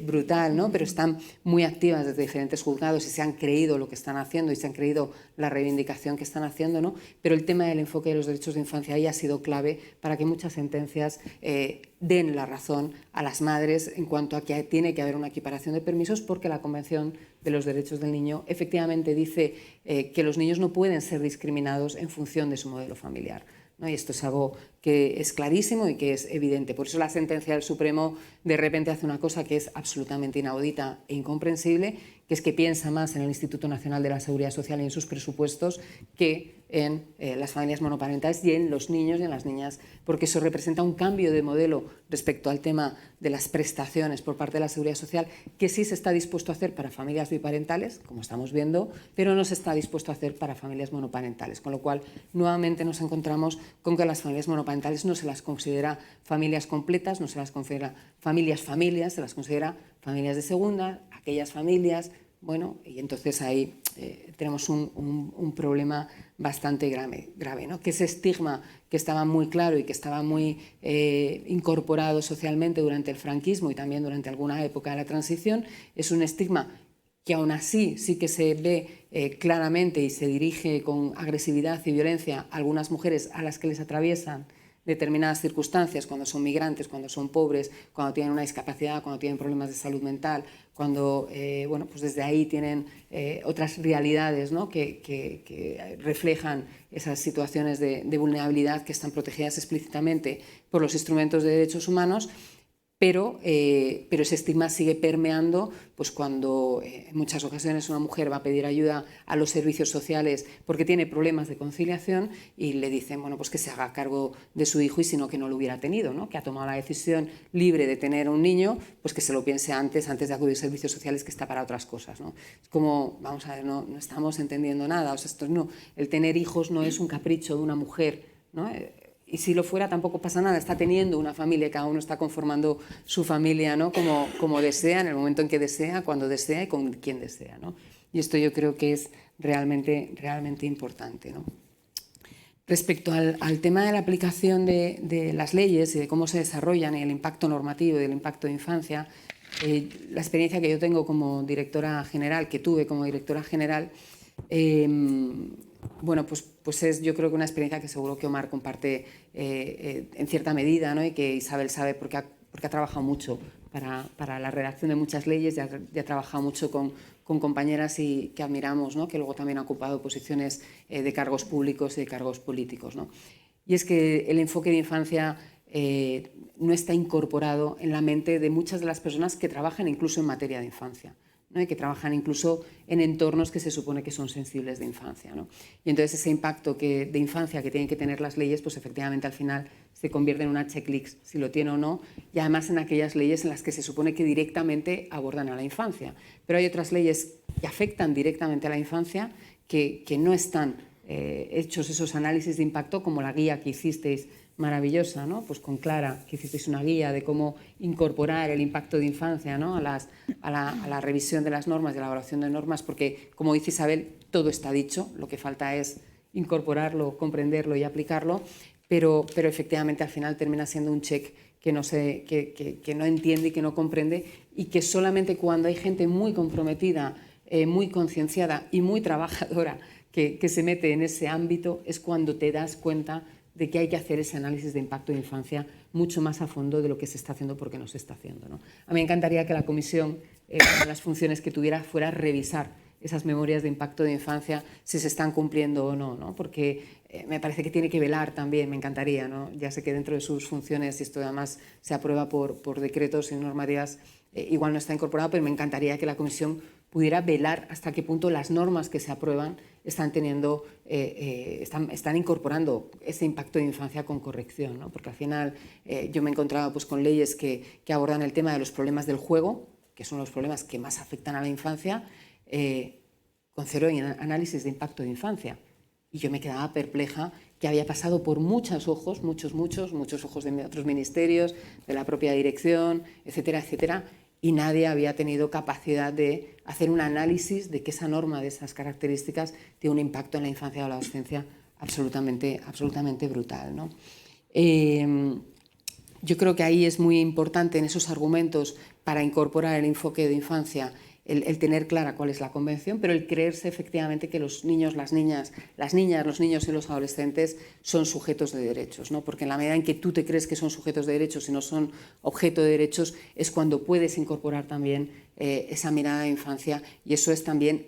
brutal, ¿no? Pero están muy activas desde diferentes juzgados y se han creído lo que están haciendo y se han creído la reivindicación que están haciendo, ¿no? Pero el tema del enfoque de los derechos de infancia ahí ha sido clave para que muchas sentencias den la razón a las madres en cuanto a que tiene que haber una equiparación de permisos, porque la Convención de los Derechos del Niño efectivamente dice que los niños no pueden ser discriminados en función de su modelo familiar, ¿no? Y esto es algo que es clarísimo y que es evidente. Por eso la sentencia del Supremo de repente hace una cosa que es absolutamente inaudita e incomprensible, que es que piensa más en el Instituto Nacional de la Seguridad Social y en sus presupuestos que en las familias monoparentales y en los niños y en las niñas, porque eso representa un cambio de modelo respecto al tema de las prestaciones por parte de la Seguridad Social, que sí se está dispuesto a hacer para familias biparentales, como estamos viendo, pero no se está dispuesto a hacer para familias monoparentales, con lo cual nuevamente nos encontramos con que las familias monoparentales no se las considera familias completas, no se las considera familias, se las considera familias de segunda, aquellas familias, bueno, y entonces ahí tenemos un problema bastante grave, ¿no? Que ese estigma que estaba muy claro y que estaba muy incorporado socialmente durante el franquismo y también durante alguna época de la transición, es un estigma que aún así sí que se ve claramente y se dirige con agresividad y violencia a algunas mujeres a las que les atraviesan determinadas circunstancias, cuando son migrantes, cuando son pobres, cuando tienen una discapacidad, cuando tienen problemas de salud mental, cuando bueno, pues desde ahí tienen otras realidades, ¿no? que reflejan esas situaciones de vulnerabilidad que están protegidas explícitamente por los instrumentos de derechos humanos. Pero ese estigma sigue permeando pues cuando en muchas ocasiones una mujer va a pedir ayuda a los servicios sociales porque tiene problemas de conciliación y le dicen bueno, pues que se haga cargo de su hijo y si no que no lo hubiera tenido, ¿no? Que ha tomado la decisión libre de tener un niño, pues que se lo piense antes de acudir a servicios sociales, que está para otras cosas, ¿no? Es como, vamos a ver, no estamos entendiendo nada, o sea, el tener hijos no es un capricho de una mujer, ¿no? Y si lo fuera tampoco pasa nada, está teniendo una familia, cada uno está conformando su familia, ¿no? como desea, en el momento en que desea, cuando desea y con quien desea, ¿no? Y esto yo creo que es realmente importante, ¿no? Respecto al tema de la aplicación de las leyes y de cómo se desarrollan y el impacto normativo y el impacto de infancia, la experiencia que yo tengo como directora general, que tuve como directora general, bueno, pues es yo creo que una experiencia que seguro que Omar comparte en cierta medida, ¿no? Y que Isabel sabe porque ha trabajado mucho para la redacción de muchas leyes y ha trabajado mucho con compañeras que admiramos, ¿no? Que luego también ha ocupado posiciones de cargos públicos y de cargos políticos, ¿no? Y es que el enfoque de infancia no está incorporado en la mente de muchas de las personas que trabajan incluso en materia de infancia, ¿no? Y que trabajan incluso en entornos que se supone que son sensibles de infancia, ¿no? Y entonces ese impacto de infancia que tienen que tener las leyes, pues efectivamente al final se convierte en una checklist, si lo tiene o no, y además en aquellas leyes en las que se supone que directamente abordan a la infancia. Pero hay otras leyes que afectan directamente a la infancia que no están hechos esos análisis de impacto, como la guía que hicisteis maravillosa, ¿no? Pues con Clara, que hicisteis una guía de cómo incorporar el impacto de infancia, ¿no? a la revisión de las normas y a la evaluación de normas, porque, como dice Isabel, todo está dicho, lo que falta es incorporarlo, comprenderlo y aplicarlo, pero efectivamente al final termina siendo un check que no entiende y que no comprende, y que solamente cuando hay gente muy comprometida, muy concienciada y muy trabajadora que se mete en ese ámbito es cuando te das cuenta de que hay que hacer ese análisis de impacto de infancia mucho más a fondo de lo que se está haciendo porque no se está haciendo, ¿no? A mí me encantaría que la comisión, una de las funciones que tuviera, fuera revisar esas memorias de impacto de infancia, si se están cumpliendo o no, ¿no? Porque me parece que tiene que velar también, me encantaría, ¿no? Ya sé que dentro de sus funciones, y esto además se aprueba por decretos y normativas, igual no está incorporado, pero me encantaría que la comisión pudiera velar hasta qué punto las normas que se aprueban están incorporando ese impacto de infancia con corrección, ¿no? Porque al final yo me he encontrado pues, con leyes que abordan el tema de los problemas del juego, que son los problemas que más afectan a la infancia, con cero análisis de impacto de infancia. Y yo me quedaba perpleja que había pasado por muchos ojos de otros ministerios, de la propia dirección, etcétera, etcétera, y nadie había tenido capacidad de hacer un análisis de que esa norma de esas características tiene un impacto en la infancia o la adolescencia absolutamente brutal, ¿no? Yo creo que ahí es muy importante en esos argumentos para incorporar el enfoque de infancia el tener clara cuál es la convención, pero el creerse efectivamente que los niños, las niñas, los niños y los adolescentes son sujetos de derechos, ¿no? Porque en la medida en que tú te crees que son sujetos de derechos y no son objeto de derechos, es cuando puedes incorporar también esa mirada de infancia, y eso es también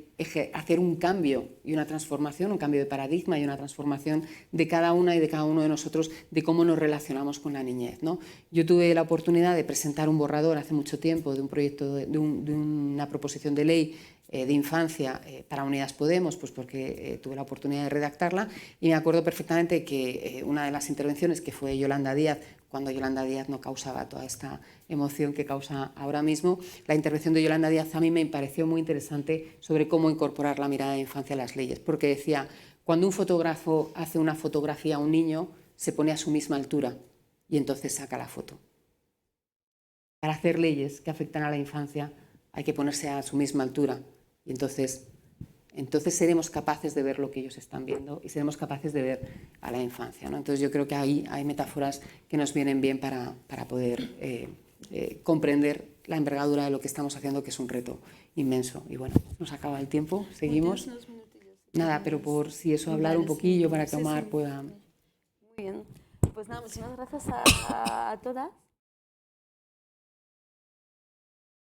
hacer un cambio y una transformación, un cambio de paradigma y una transformación de cada una y de cada uno de nosotros de cómo nos relacionamos con la niñez, ¿no? Yo tuve la oportunidad de presentar un borrador hace mucho tiempo de un proyecto, de una proposición de ley de infancia para Unidas Podemos, pues porque tuve la oportunidad de redactarla, y me acuerdo perfectamente que una de las intervenciones, que fue Yolanda Díaz, cuando Yolanda Díaz no causaba toda esta emoción que causa ahora mismo, la intervención de Yolanda Díaz a mí me pareció muy interesante sobre cómo incorporar la mirada de infancia a las leyes, porque decía, cuando un fotógrafo hace una fotografía a un niño, se pone a su misma altura y entonces saca la foto. para hacer leyes que afectan a la infancia hay que ponerse a su misma altura. Y entonces seremos capaces de ver lo que ellos están viendo y seremos capaces de ver a la infancia, ¿no? Entonces yo creo que ahí hay metáforas que nos vienen bien para poder comprender la envergadura de lo que estamos haciendo, que es un reto inmenso. Y bueno, nos acaba el tiempo, seguimos. Nada, pero por si eso hablar un poquillo para que Omar pueda... Muy bien. Pues nada, muchísimas gracias a todas.